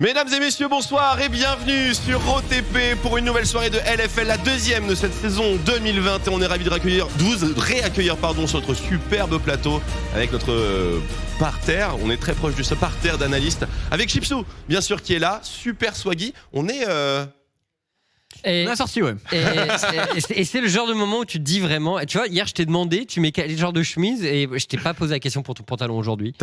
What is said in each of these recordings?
Mesdames et messieurs, bonsoir et bienvenue sur OTP pour une nouvelle soirée de LFL, la deuxième de cette saison 2020. Et on est ravis de réaccueillir sur notre superbe plateau avec notre parterre. On est très proche de ce parterre d'analystes avec Chipsou, bien sûr, qui est là, super swaggy. On a sorti, ouais. Et c'est le genre de moment où tu te dis vraiment. Tu vois, hier je t'ai demandé, tu mets quel genre de chemise et je t'ai pas posé la question pour ton pantalon aujourd'hui.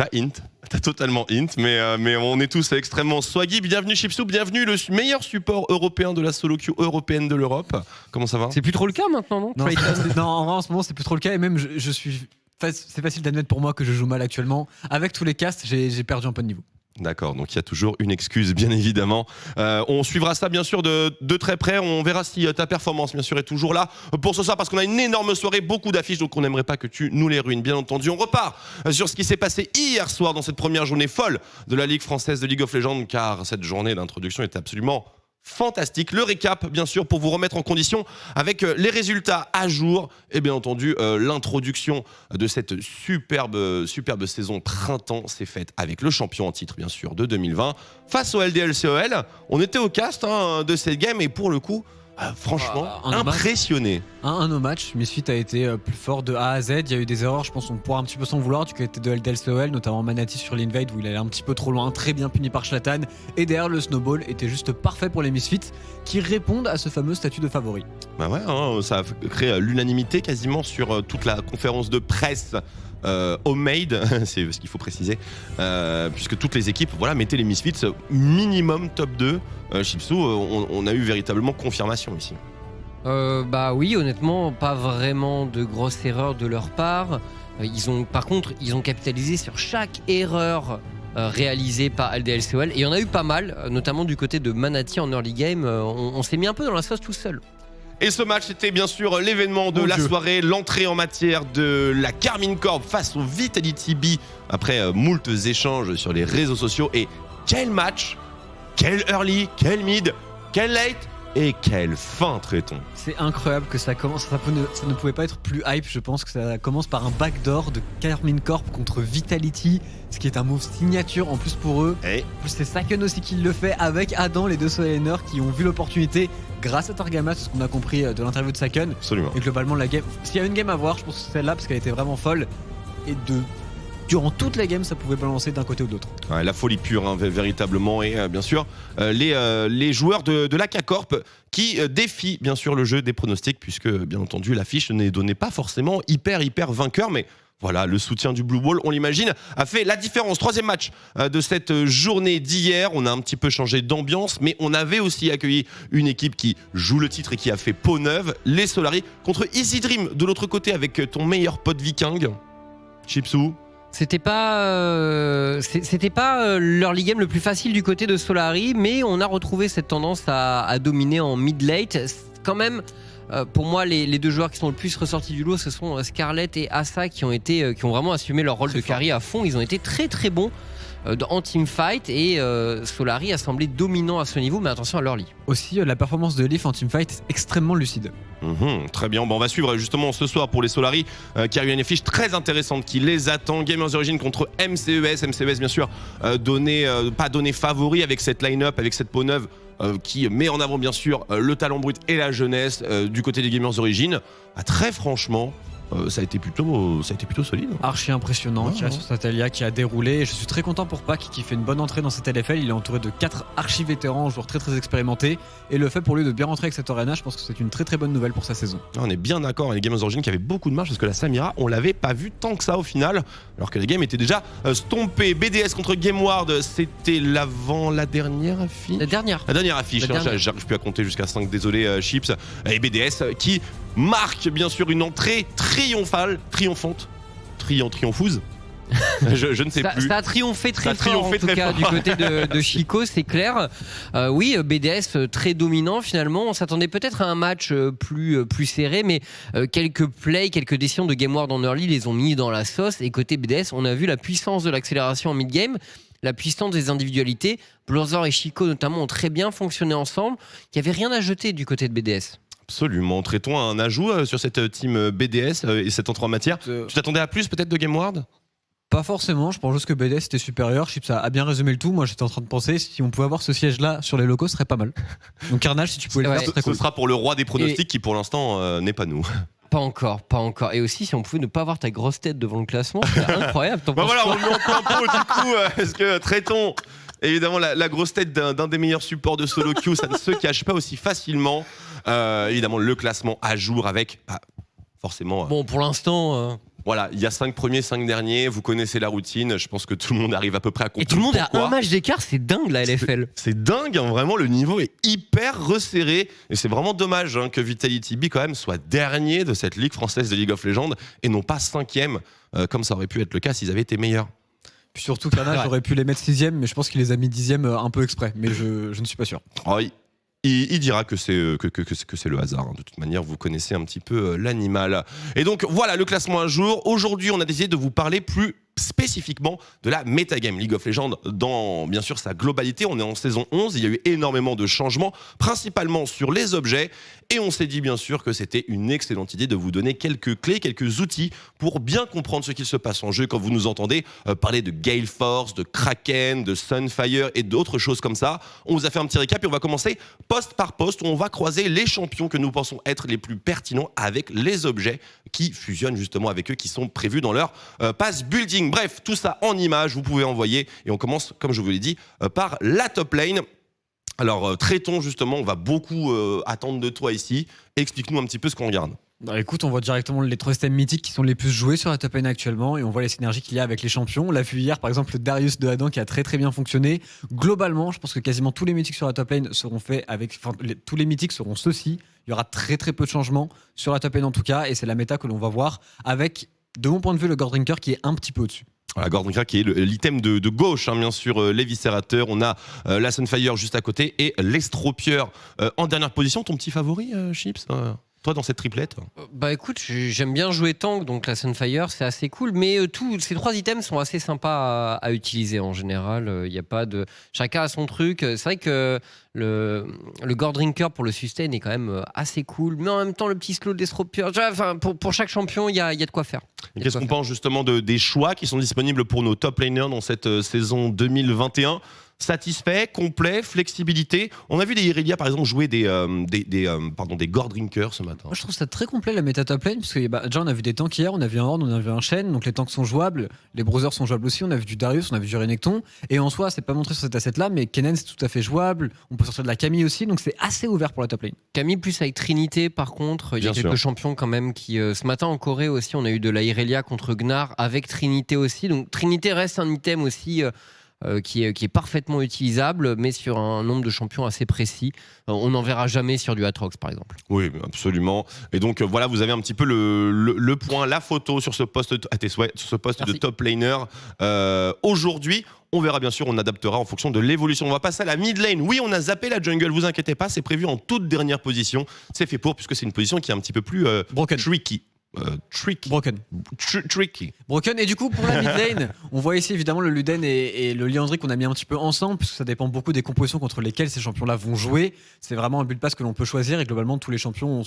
T'as totalement hint, mais on est tous extrêmement swaggy. Bienvenue Chipsou, bienvenue le meilleur support européen de la solo queue européenne de l'Europe. Comment ça va ? C'est plus trop le cas maintenant, non ? Non, en vrai en ce moment c'est plus trop le cas et même je suis. C'est facile d'admettre pour moi que je joue mal actuellement. Avec tous les castes, j'ai perdu un peu de niveau. D'accord, donc il y a toujours une excuse, bien évidemment. On suivra ça, bien sûr, de très près. On verra si ta performance, bien sûr, est toujours là pour ce soir, parce qu'on a une énorme soirée, beaucoup d'affiches, donc on n'aimerait pas que tu nous les ruines, bien entendu. On repart sur ce qui s'est passé hier soir dans cette première journée folle de la Ligue française de League of Legends, car cette journée d'introduction est absolument fantastique. Le récap, bien sûr, pour vous remettre en condition avec les résultats à jour et bien entendu l'introduction de cette superbe saison printemps s'est faite avec le champion en titre, bien sûr, de 2020 face au LDLCOL. On était au cast de cette game et pour le coup, franchement, impressionné. Un no match, Misfit a été plus fort de A à Z. Il y a eu des erreurs, je pense on pourra un petit peu s'en vouloir du côté de LDLCOL, notamment Manati sur l'Invade où il allait un petit peu trop loin, très bien puni par Shlatan. Et derrière le snowball était juste parfait pour les Misfits qui répondent à ce fameux statut de favori. Bah ouais, ça a créé l'unanimité quasiment sur toute la conférence de presse. Homemade, c'est ce qu'il faut préciser, puisque toutes les équipes mettaient les Misfits minimum top 2. Chipsou, on a eu véritablement confirmation ici. Bah oui, honnêtement, pas vraiment de grosses erreurs de leur part. Par contre, ils ont capitalisé sur chaque erreur réalisée par LDLCOL. Et il y en a eu pas mal, notamment du côté de Manati en early game. On s'est mis un peu dans la sauce tout seul. Et ce match était bien sûr l'événement de la soirée, l'entrée en matière de la Karmine Corp face au Vitality B après moultes échanges sur les réseaux sociaux. Et quel match, quel early, quel mid, quel late et quelle fin, traitons. C'est incroyable que ça commence, ça ne pouvait pas être plus hype. Je pense que ça commence par un backdoor de Karmine Corp contre Vitality, ce qui est un move signature en plus pour eux. En plus c'est Saken aussi qui le fait avec Adam, les deux solaners qui ont vu l'opportunité grâce à Targamas, ce qu'on a compris de l'interview de Saken. Absolument. Et globalement la game, s'il y avait une game à voir, je pense que c'est celle-là parce qu'elle était vraiment folle et durant toute la game, ça pouvait balancer d'un côté ou de l'autre. Ouais, la folie pure, véritablement. Et bien sûr, les joueurs de l'AK Corp qui défient bien sûr le jeu des pronostics, puisque bien entendu, l'affiche ne donnait pas forcément hyper vainqueur, mais voilà, le soutien du Blue Ball, on l'imagine, a fait la différence. Troisième match de cette journée d'hier. On a un petit peu changé d'ambiance, mais on avait aussi accueilli une équipe qui joue le titre et qui a fait peau neuve, les Solari, contre Easy Dream de l'autre côté avec ton meilleur pote Viking, Chipsou. C'était pas l'early game le plus facile du côté de Solari, mais on a retrouvé cette tendance à dominer en mid-late. Quand même, pour moi, les deux joueurs qui sont le plus ressortis du lot, ce sont Scarlett et Asa qui ont vraiment assumé leur rôle de carry à fond. Ils ont été très bons en teamfight et Solari a semblé dominant à ce niveau, mais attention à l'early. Aussi, la performance de Leaf en teamfight est extrêmement lucide. Très bien, on va suivre justement ce soir pour les Solari qui a eu une affiche très intéressante qui les attend. Gamers Origin contre MCES bien sûr pas donné favori avec cette line-up, avec cette peau neuve qui met en avant bien sûr le talent brut et la jeunesse du côté des Gamers Origin. Très franchement, ça a été plutôt solide. Archi impressionnant, qui reste sur Satalia, qui a déroulé. Je suis très content pour Pac qui fait une bonne entrée dans cette LFL. Il est entouré de 4 archi vétérans, joueurs très expérimentés. Et le fait pour lui de bien rentrer avec cette arena, je pense que c'est une très bonne nouvelle pour sa saison. On est bien d'accord avec les Gamers Origin qui avaient beaucoup de marge parce que la Samira, on l'avait pas vu tant que ça au final. Alors que la game était déjà stompée. BDS contre GameWard, c'était la dernière affiche. La dernière affiche. J'arrive plus à compter jusqu'à 5, désolé Chips. Et BDS qui marque bien sûr une entrée triomphante, triomphouse. Je ne sais plus. Ça a triomphé très fort en tout cas du côté de Chico, c'est clair. Oui, BDS très dominant finalement. On s'attendait peut-être à un match plus serré, mais quelques décisions de GameWard en early les ont mis dans la sauce. Et côté BDS, on a vu la puissance de l'accélération en mid-game, la puissance des individualités. Blazor et Chico notamment ont très bien fonctionné ensemble. Il n'y avait rien à jeter du côté de BDS. Absolument. Traitons un ajout sur cette team BDS et cette entrée en matière. Tu t'attendais à plus peut-être de GameWard ? Pas forcément, je pense juste que BDS était supérieur. Chips a bien résumé le tout. Moi j'étais en train de penser si on pouvait avoir ce siège-là sur les locaux, ce serait pas mal. Donc Carnage, si tu pouvais le faire, ce serait cool. Ce sera pour le roi des pronostics qui pour l'instant n'est pas nous. Pas encore. Et aussi, si on pouvait ne pas avoir ta grosse tête devant le classement, c'est incroyable. Bah voilà, on le met en point pot du coup, parce que traitons évidemment la grosse tête d'un des meilleurs supports de solo queue, ça ne se cache pas aussi facilement. Évidemment, le classement à jour avec forcément. Bon, pour l'instant. Voilà, il y a 5 premiers, 5 derniers, vous connaissez la routine, je pense que tout le monde arrive à peu près à comprendre. Et tout le monde pourquoi. a un match d'écart, c'est dingue la LFL. C'est dingue, hein, vraiment, le niveau est hyper resserré. Et c'est vraiment dommage que Vitality B quand même soit dernier de cette Ligue française de League of Legends et non pas 5e, comme ça aurait pu être le cas s'ils avaient été meilleurs. Puis surtout, Carnage aurait pu les mettre 6e, mais je pense qu'il les a mis 10e un peu exprès. Mais je ne suis pas sûr. Oh, il dira que c'est le hasard. Hein. De toute manière, vous connaissez un petit peu l'animal. Et donc, voilà le classement à jour. Aujourd'hui, on a décidé de vous parler plus spécifiquement de la metagame League of Legends dans, bien sûr, sa globalité. On est en saison 11, il y a eu énormément de changements, principalement sur les objets. Et on s'est dit, bien sûr, que c'était une excellente idée de vous donner quelques clés, quelques outils pour bien comprendre ce qu'il se passe en jeu quand vous nous entendez parler de Gale Force, de Kraken, de Sunfire et d'autres choses comme ça. On vous a fait un petit récap et on va commencer poste par poste où on va croiser les champions que nous pensons être les plus pertinents avec les objets qui fusionnent justement avec eux, qui sont prévus dans leur pass building. Bref, tout ça en images, vous pouvez envoyer. Et on commence, comme je vous l'ai dit, par la top lane. Alors, traitons justement, on va beaucoup attendre de toi ici. Explique-nous un petit peu ce qu'on regarde. Bah écoute, on voit directement les 3 systèmes mythiques qui sont les plus joués sur la top lane actuellement et on voit les synergies qu'il y a avec les champions. On l'a vu hier par exemple le Darius de Adam qui a très très bien fonctionné. Globalement, je pense que quasiment tous les mythiques sur la top lane seront faits avec. Tous les mythiques seront ceux-ci. Il y aura très très peu de changements sur la top lane en tout cas et c'est la méta que l'on va voir avec, de mon point de vue, le Goredrinker qui est un petit peu au-dessus. Voilà, Goredrinker qui est l'item de gauche, hein, bien sûr, les viscérateurs. On a la Sunfire juste à côté et l'estropieur en dernière position. Ton petit favori, Chips toi, dans cette triplette? Bah écoute, j'aime bien jouer tank, donc la Sunfire, c'est assez cool. Mais tous ces 3 items sont assez sympas à utiliser en général. Il y a pas de... Chacun a son truc. C'est vrai que le Goredrinker pour le sustain est quand même assez cool. Mais en même temps, le petit slow d'estropieur... Enfin, pour chaque champion, il y a de quoi faire. Qu'est-ce qu'on pense justement des choix qui sont disponibles pour nos top laners dans cette saison 2021? Satisfait, complet, flexibilité. On a vu des Irelia par exemple jouer des Goredrinkers ce matin. Moi, je trouve ça très complet la méta top lane parce que déjà on a vu des tanks hier, on a vu un Horde, on a vu un Shen, donc les tanks sont jouables, les Brothers sont jouables aussi, on a vu du Darius, on a vu du Renekton et en soi c'est pas montré sur cette asset là mais Kennen c'est tout à fait jouable, on peut sortir de la Camille aussi donc c'est assez ouvert pour la top lane. Camille plus avec Trinité par contre, il y a quelques champions quand même qui ce matin en Corée aussi on a eu de la Irelia contre Gnar avec Trinité aussi, donc Trinité reste un item aussi qui est parfaitement utilisable, mais sur un nombre de champions assez précis. On n'en verra jamais sur du Atrox, par exemple. Oui, absolument. Et donc, voilà, vous avez un petit peu le point, la photo sur ce poste, à tes souhaits, sur ce poste de top laner. Aujourd'hui, on verra bien sûr, on adaptera en fonction de l'évolution. On va passer à la mid lane. Oui, on a zappé la jungle, vous inquiétez pas, c'est prévu en toute dernière position. C'est fait pour, puisque c'est une position qui est un petit peu plus tricky. Tricky. Broken. Et du coup, pour la mid lane, on voit ici évidemment le Luden et le Liandry qu'on a mis un petit peu ensemble, puisque ça dépend beaucoup des compositions contre lesquelles ces champions-là vont jouer. C'est vraiment un build pass que l'on peut choisir et globalement, tous les champions,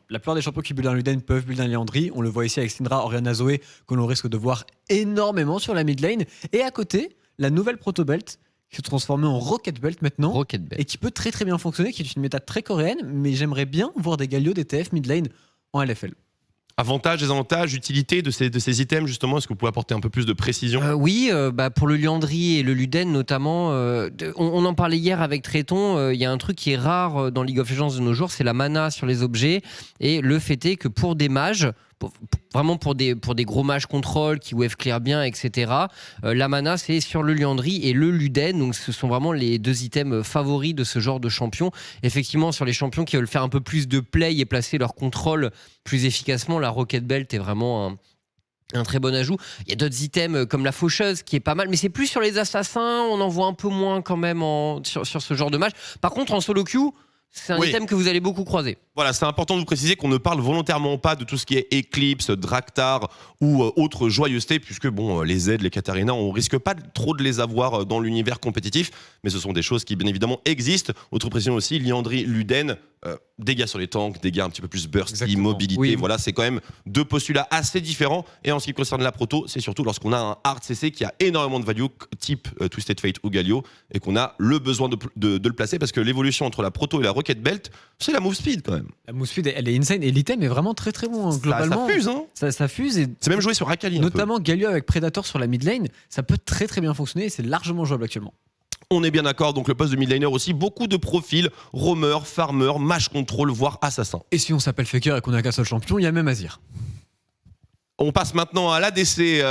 la plupart des champions qui build un Luden peuvent build un Liandry. On le voit ici avec Syndra, Orianna, Zoé, que l'on risque de voir énormément sur la mid lane. Et à côté, la nouvelle Proto Belt qui se transforme en Rocket Belt maintenant et qui peut très très bien fonctionner, qui est une méta très coréenne, mais j'aimerais bien voir des Galio, des TF mid lane en LFL. Avantages, désavantages, utilité de ces items justement, est-ce que vous pouvez apporter un peu plus de précision? Oui, pour le Liandry et le Luden notamment, on en parlait hier avec Tréton, il y a un truc qui est rare dans League of Legends de nos jours, c'est la mana sur les objets, et le fait est que pour des mages, vraiment pour des gros mages contrôle qui wave clear bien, etc. La mana c'est sur le Liandry et le Luden, donc ce sont vraiment les 2 items favoris de ce genre de champion. Effectivement, sur les champions qui veulent faire un peu plus de play et placer leur contrôle plus efficacement, la Rocket Belt est vraiment un très bon ajout. Il y a d'autres items comme la faucheuse qui est pas mal, mais c'est plus sur les assassins, on en voit un peu moins quand même sur ce genre de match. Par contre en solo queue, c'est un item que vous allez beaucoup croiser. Voilà, c'est important de vous préciser qu'on ne parle volontairement pas de tout ce qui est Eclipse, Draktar ou autre joyeuseté, puisque les Zed, les Katarina, on risque pas trop de les avoir dans l'univers compétitif, mais ce sont des choses qui bien évidemment existent. Autre précision aussi, Liandry, Luden, dégâts sur les tanks, dégâts un petit peu plus bursty, Exactement. mobilité, Oui. voilà, c'est quand même deux postulats assez différents. Et en ce qui concerne la proto, c'est surtout lorsqu'on a un hard CC qui a énormément de value, type Twisted Fate ou Galio, et qu'on a le besoin de le placer, parce que l'évolution entre la proto et la Rocket Belt, c'est la move speed quand même. La move speed, elle est insane et l'item est vraiment très très bon. Globalement, ça fuse, hein. Ça fuse et C'est même joué sur Akali. un peu. notamment Galio avec Predator sur la mid lane, ça peut très très bien fonctionner et c'est largement jouable actuellement. On est bien d'accord, donc le poste de mid laner aussi, beaucoup de profils, roamer, farmer, mage control, voire assassin. Et si on s'appelle Faker et qu'on a qu'un seul champion, il y a même Azir. On passe maintenant à l'ADC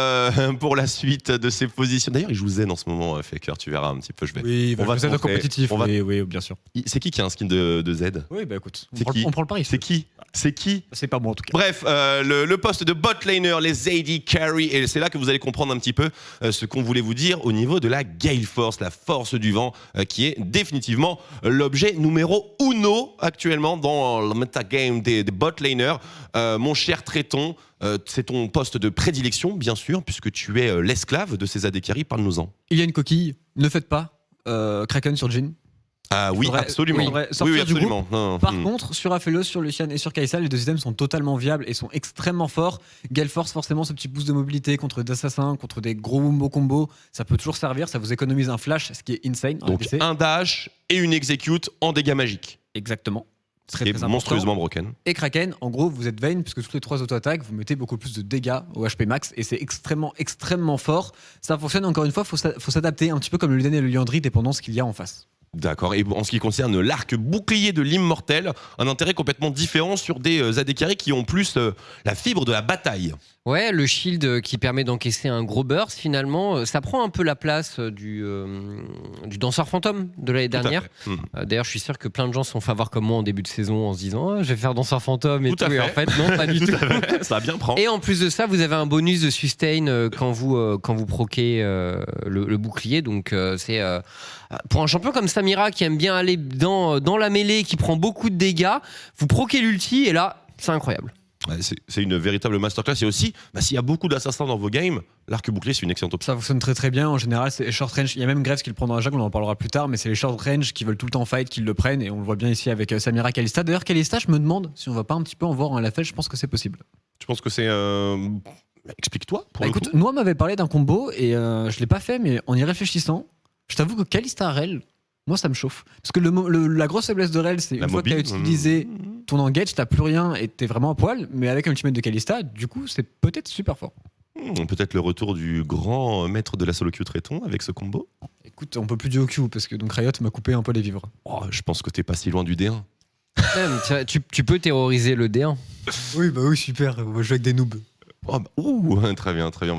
pour la suite de ses positions. D'ailleurs, il joue Zen en ce moment, Faker, tu verras un petit peu. Oui, on va vous te êtes montrer. compétitif, On va- oui, bien sûr. C'est qui a un skin de Z? Oui, bah écoute, C'est qui on prend le pari. C'est qui C'est pas moi en tout cas. Bref, le poste de bot laner, les AD carry, et c'est là que vous allez comprendre un petit peu ce qu'on voulait vous dire au niveau de la Gale Force, la force du vent, qui est définitivement l'objet numéro uno actuellement dans le metagame des bot laners. Mon cher Tréton, c'est ton poste de prédilection, bien sûr, puisque tu es l'esclave de ces AD carry, parle-nous-en. Il y a une coquille, ne faites pas Kraken sur Jhin. Ah oui, Faudrait- absolument. faudrait sortir Oui, du absolument. Non, Par hmm. contre, sur Aphelios, sur Lucian et sur Kaisa, les deux items sont totalement viables et sont extrêmement forts. Gale Force, forcément, ce petit boost de mobilité contre des assassins, contre des gros combos, ça peut toujours servir, ça vous économise un flash, ce qui est insane. en Donc ADC. un dash et une execute en dégâts magiques. Exactement. Très, C'est très important. monstrueusement broken. Et Kraken, en gros, vous êtes Vayne, puisque toutes les 3 auto-attaques, vous mettez beaucoup plus de dégâts au HP max, et c'est extrêmement, extrêmement fort. Ça fonctionne, encore une fois, faut s'adapter, un petit peu comme le Luden et le Liandry, dépendant de ce qu'il y a en face. D'accord. Et en ce qui concerne l'arc bouclier de l'immortel, un intérêt complètement différent sur des AD carry qui ont plus la fibre de la bataille. Ouais, le shield qui permet d'encaisser un gros burst, finalement, ça prend un peu la place du danseur fantôme de l'année Tout à dernière. fait. D'ailleurs, je suis sûr que plein de gens se sont fait avoir comme moi en début de saison en se disant je vais faire danseur fantôme et Tout tout. à Et fait. en fait, non, pas du tout. Ça va bien prendre. Et en plus de ça, vous avez un bonus de sustain quand vous proquez le bouclier. Donc, c'est pour un champion comme Samira qui aime bien aller dans la mêlée, qui prend beaucoup de dégâts, vous proquez l'ulti et là, c'est incroyable. Ouais, c'est une véritable masterclass. Et aussi, s'il y a beaucoup d'assassins dans vos games, l'arc bouclier, c'est une excellente option. Ça fonctionne très très bien. En général, c'est les short range. Il y a même Graves qui le prend dans la jungle, on en parlera plus tard, mais c'est les short range qui veulent tout le temps fight, qui le prennent, et on le voit bien ici avec Samira Kalista. D'ailleurs, Kalista, je me demande si on va pas un petit peu en voir en LFL, je pense que c'est possible. Je pense que c'est. Explique-toi. Pour Bah, le écoute, coup. Noah m'avait parlé d'un combo, et je l'ai pas fait, mais en y réfléchissant, je t'avoue que Kalista Rel, moi ça me chauffe. Parce que la grosse faiblesse de Rel, c'est La une fois que t'as mobile, utilisé ton engage, t'as plus rien et t'es vraiment à poil, mais avec un ultimate de Kalista, du coup, c'est peut-être super fort. Peut-être le retour du grand maître de la solo queue Tréton avec ce combo. Écoute, on peut plus duo Q parce que donc Riot m'a coupé un peu les vivres. Oh, je pense que t'es pas si loin du D1. Même, tu peux terroriser le D1. Oui, bah oui, super, on va jouer avec des noobs. Oh, très bien, très bien.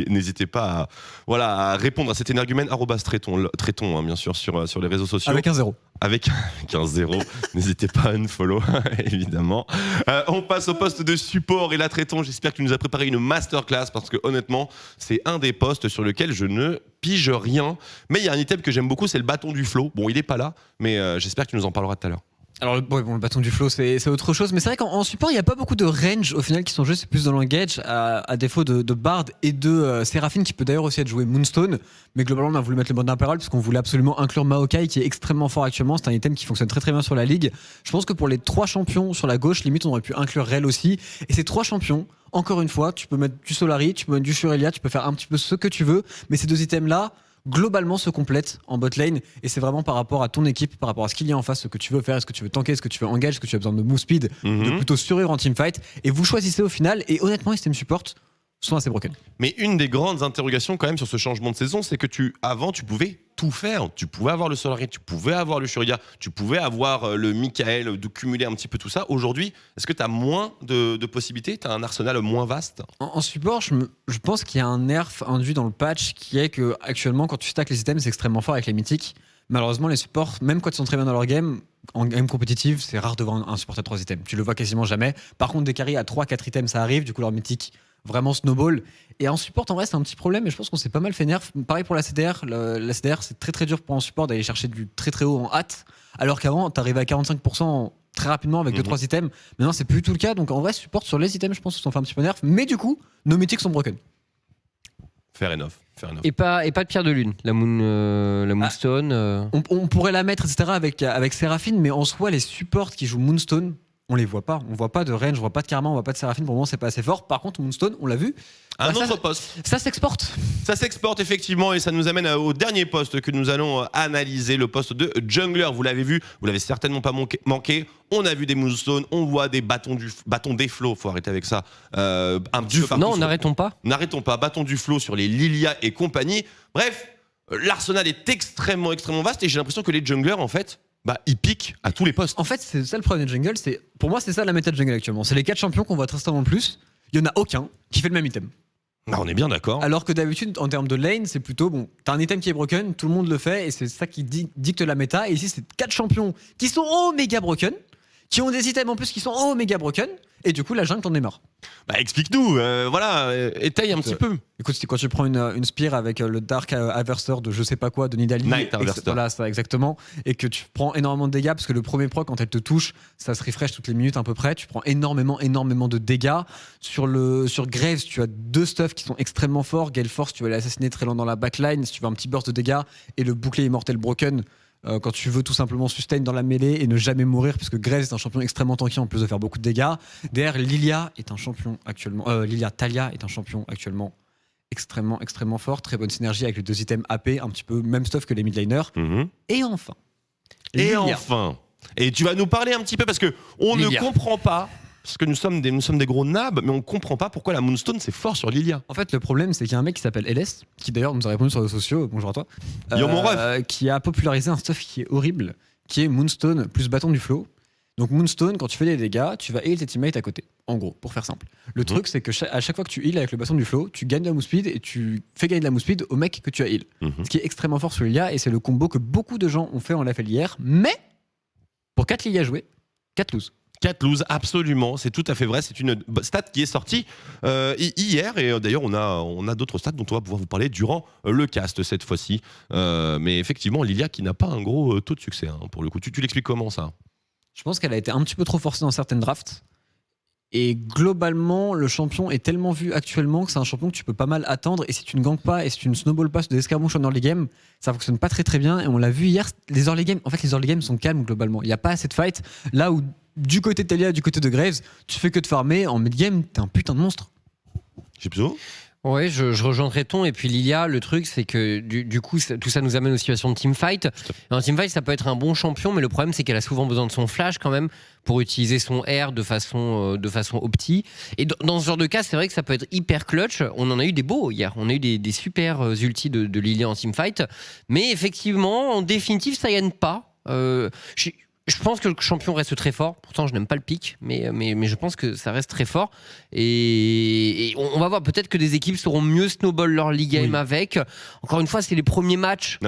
N'hésitez pas à répondre à cet énergumène @Tréton, bien sûr, sur les réseaux sociaux. Avec un 0. Avec un 0. N'hésitez pas à unfollow, évidemment. On passe au poste de support. Et là, Tréton, j'espère que tu nous as préparé une masterclass parce que honnêtement, c'est un des postes sur lequel je ne pige rien. Mais il y a un item que j'aime beaucoup, c'est le bâton du flow. Bon, il est pas là, mais j'espère que tu nous en parleras tout à l'heure. Alors, le bâton du flow, c'est autre chose. Mais c'est vrai qu'en support, il n'y a pas beaucoup de range au final qui sont joués. C'est plus dans l'engage, à défaut de Bard et de Séraphine, qui peut d'ailleurs aussi être joué Moonstone. Mais globalement, on a voulu mettre le mode d'impérial parce qu'on voulait absolument inclure Maokai, qui est extrêmement fort actuellement. C'est un item qui fonctionne très très bien sur la ligue. Je pense que pour les 3 champions sur la gauche, limite, on aurait pu inclure Rel aussi. Et ces 3 champions, encore une fois, tu peux mettre du Solari, tu peux mettre du Shurelia, tu peux faire un petit peu ce que tu veux. Mais ces 2 items-là, globalement se complètent en bot lane et c'est vraiment par rapport à ton équipe, par rapport à ce qu'il y a en face, ce que tu veux faire, est-ce que tu veux tanker, est-ce que tu veux engage, est-ce que tu as besoin de move speed, de plutôt survivre en teamfight, et vous choisissez au final. Et honnêtement, les systèmes support sont assez broken. Mais une des grandes interrogations quand même sur ce changement de saison, c'est que avant tu pouvais tout faire. Tu pouvais avoir le Solari, tu pouvais avoir le Shuria, tu pouvais avoir le Michael, de cumuler un petit peu tout ça. Aujourd'hui, est-ce que tu as moins de possibilités? Tu as un arsenal moins vaste? En support, je pense qu'il y a un nerf induit dans le patch qui est que actuellement, quand tu stacks les items, c'est extrêmement fort avec les mythiques. Malheureusement, les supports, même quand ils sont très bien dans leur game, en game compétitive, c'est rare de voir un support à 3 items. Tu le vois quasiment jamais. Par contre, des carries à 3-4 items, ça arrive. Du coup, leur mythique vraiment snowball. Et en support, en vrai, c'est un petit problème. Et je pense qu'on s'est pas mal fait nerf. Pareil pour la CDR. La CDR, c'est très très dur pour un support d'aller chercher du très très haut en hâte. Alors qu'avant, t'arrivais à 45% très rapidement avec 2-3 items. Maintenant, c'est plus tout le cas. Donc en vrai, support sur les items, je pense qu'ils sont fait un petit peu nerf. Mais du coup, nos mythiques sont broken. Fair enough. Et pas de pierre de lune, la Moonstone. On pourrait la mettre, etc. avec Séraphine, mais en soi, les supports qui jouent Moonstone, on les voit pas. On voit pas de range, on voit pas de Karma, on voit pas de Séraphine. Pour le moment, c'est pas assez fort. Par contre, Moonstone, on l'a vu. Un autre poste. Ça s'exporte. Ça s'exporte effectivement et ça nous amène au dernier poste que nous allons analyser, le poste de jungler. Vous l'avez vu, vous l'avez certainement pas manqué. On a vu des Moonstones, on voit des bâtons des flots. Faut arrêter avec ça. Non, n'arrêtons pas. N'arrêtons pas. Bâtons du flot sur les Lilia et compagnie. Bref, l'arsenal est extrêmement vaste et j'ai l'impression que les junglers en fait. Ils piquent à tous les postes. En fait, c'est ça le problème des jungles. Pour moi, c'est ça la méta de jungle actuellement. C'est les 4 champions qu'on voit très souvent en plus. Il y en a aucun qui fait le même item. On est bien d'accord. Alors que d'habitude, en termes de lane, c'est plutôt t'as un item qui est broken, tout le monde le fait et c'est ça qui dicte la méta. Et ici, c'est 4 champions qui sont méga broken, qui ont des items en plus qui sont méga broken. Et du coup, la jungle t'en est marre. Explique-nous, étaye un petit peu. Écoute, quand tu prends une spear avec le Dark Harvester de je sais pas quoi, de Nidalee, Night Harvester. Voilà, ça exactement, et que tu prends énormément de dégâts, parce que le premier proc, quand elle te touche, ça se refresh toutes les minutes à peu près, tu prends énormément de dégâts. Sur Graves, tu as 2 stuffs qui sont extrêmement forts. Gale Force, tu vas l'assassiner très loin dans la backline, si tu veux un petit burst de dégâts, et le bouclier immortel broken, quand tu veux tout simplement sustain dans la mêlée et ne jamais mourir, puisque Graves est un champion extrêmement tanky en plus de faire beaucoup de dégâts. Derrière, Lilia est un champion actuellement. Talia est un champion actuellement extrêmement fort. Très bonne synergie avec les 2 items AP, un petit peu même stuff que les midlaners. Et enfin. Et tu vas nous parler un petit peu parce que on Lilia. ne comprend pas. Parce que nous sommes des gros nabs, mais on ne comprend pas pourquoi la Moonstone c'est fort sur Lilia. En fait, le problème, c'est qu'il y a un mec qui s'appelle LS, qui d'ailleurs nous a répondu sur les réseaux sociaux, bonjour à toi, Yo, mon ref. qui a popularisé un stuff qui est horrible, qui est Moonstone plus bâton du flow. Donc Moonstone, quand tu fais des dégâts, tu vas heal tes teammates à côté, en gros, pour faire simple. Le truc, c'est que à chaque fois que tu heal avec le bâton du flow, tu gagnes de la move speed et tu fais gagner de la move speed au mec que tu as heal. Ce qui est extrêmement fort sur Lilia, et c'est le combo que beaucoup de gens ont fait en LFL hier, mais pour 4 Lilia joués, 4 lose. 4 lose, absolument, c'est tout à fait vrai. C'est une stat qui est sortie hier et d'ailleurs on a d'autres stats dont on va pouvoir vous parler durant le cast cette fois-ci. Mais effectivement, Lilia qui n'a pas un gros taux de succès pour le coup. Tu l'expliques comment ça ? Je pense qu'elle a été un petit peu trop forcée dans certaines drafts. Et globalement, le champion est tellement vu actuellement que c'est un champion que tu peux pas mal attendre. Et si tu ne gangs pas et si tu ne snowball pas sur des escarmouches en early game, ça fonctionne pas très bien. Et on l'a vu hier, les early game sont calmes globalement. Il n'y a pas assez de fight. Là où du côté de Talia, du côté de Graves, tu fais que de farmer. En mid-game, t'es un putain de monstre. Chipso ? Ouais, je rejoindrai ton. Et puis Lilia, le truc, c'est que du coup, tout ça nous amène aux situations de teamfight. En teamfight, ça peut être un bon champion, mais le problème, c'est qu'elle a souvent besoin de son flash quand même pour utiliser son R de façon opti. Et dans ce genre de cas, c'est vrai que ça peut être hyper clutch. On en a eu des beaux hier. On a eu des super ultis de Lilia en teamfight. Mais effectivement, en définitive, ça gagne pas. Je pense que le champion reste très fort. Pourtant, je n'aime pas le pic, mais je pense que ça reste très fort. Et on va voir, peut-être que des équipes sauront mieux snowball leur league game avec. Encore une fois, c'est les premiers matchs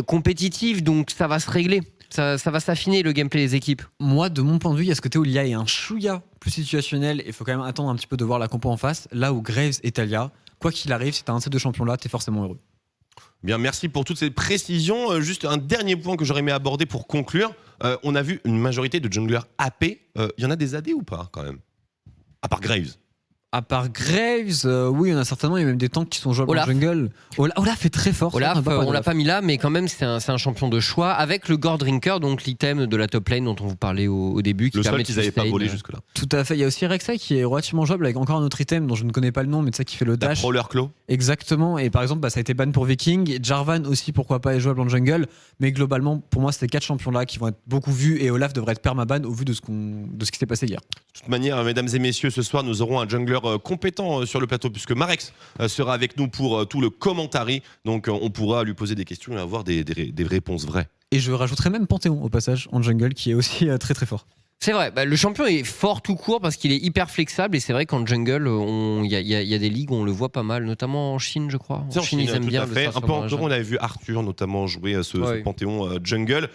compétitifs, donc ça va se régler. Ça va s'affiner le gameplay des équipes. Moi, de mon point de vue, il y a ce côté où Lilia est un chouïa plus situationnel. Il faut quand même attendre un petit peu de voir la compo en face. Là où Graves et Talia, quoi qu'il arrive, si tu as un de ces 2 champions-là, tu es forcément heureux. Bien, merci pour toutes ces précisions. Juste un dernier point que j'aurais aimé aborder pour conclure. On a vu une majorité de junglers AP. Il y en a des AD ou pas quand même ? À part Graves. À part Graves, oui, il y en a certainement. Il y a même des tanks qui sont jouables en jungle. Olaf est très fort. Olaf, on l'a pas mis là, mais quand même, c'est un champion de choix avec le Gore Drinker, donc l'item de la top lane dont on vous parlait au début. Qui le permet seul qu'ils n'avaient pas volé jusque-là. Tout à fait. Il y a aussi Rek'Sai qui est relativement jouable avec encore un autre item dont je ne connais pas le nom, mais tu sais qui fait le dash. Roller Claw. Exactement. Et par exemple, ça a été ban pour Viking. Jarvan aussi, pourquoi pas, est jouable en jungle. Mais globalement, pour moi, c'est ces 4 champions-là qui vont être beaucoup vus. Et Olaf devrait être permaban au vu de ce qui s'est passé hier. De toute manière, mesdames et messieurs, ce soir, nous aurons un jungler compétent sur le plateau, puisque Marex sera avec nous pour tout le commentary. Donc, on pourra lui poser des questions et avoir des réponses vraies. Et je rajouterai même Panthéon au passage en jungle, qui est aussi très très fort. C'est vrai, le champion est fort tout court parce qu'il est hyper flexible et c'est vrai qu'en jungle, il y a des ligues où on le voit pas mal, notamment en Chine, je crois. En Chine, ils aiment bien. le Un peu en Europe, on avait vu Arthur notamment jouer ce Panthéon jungle.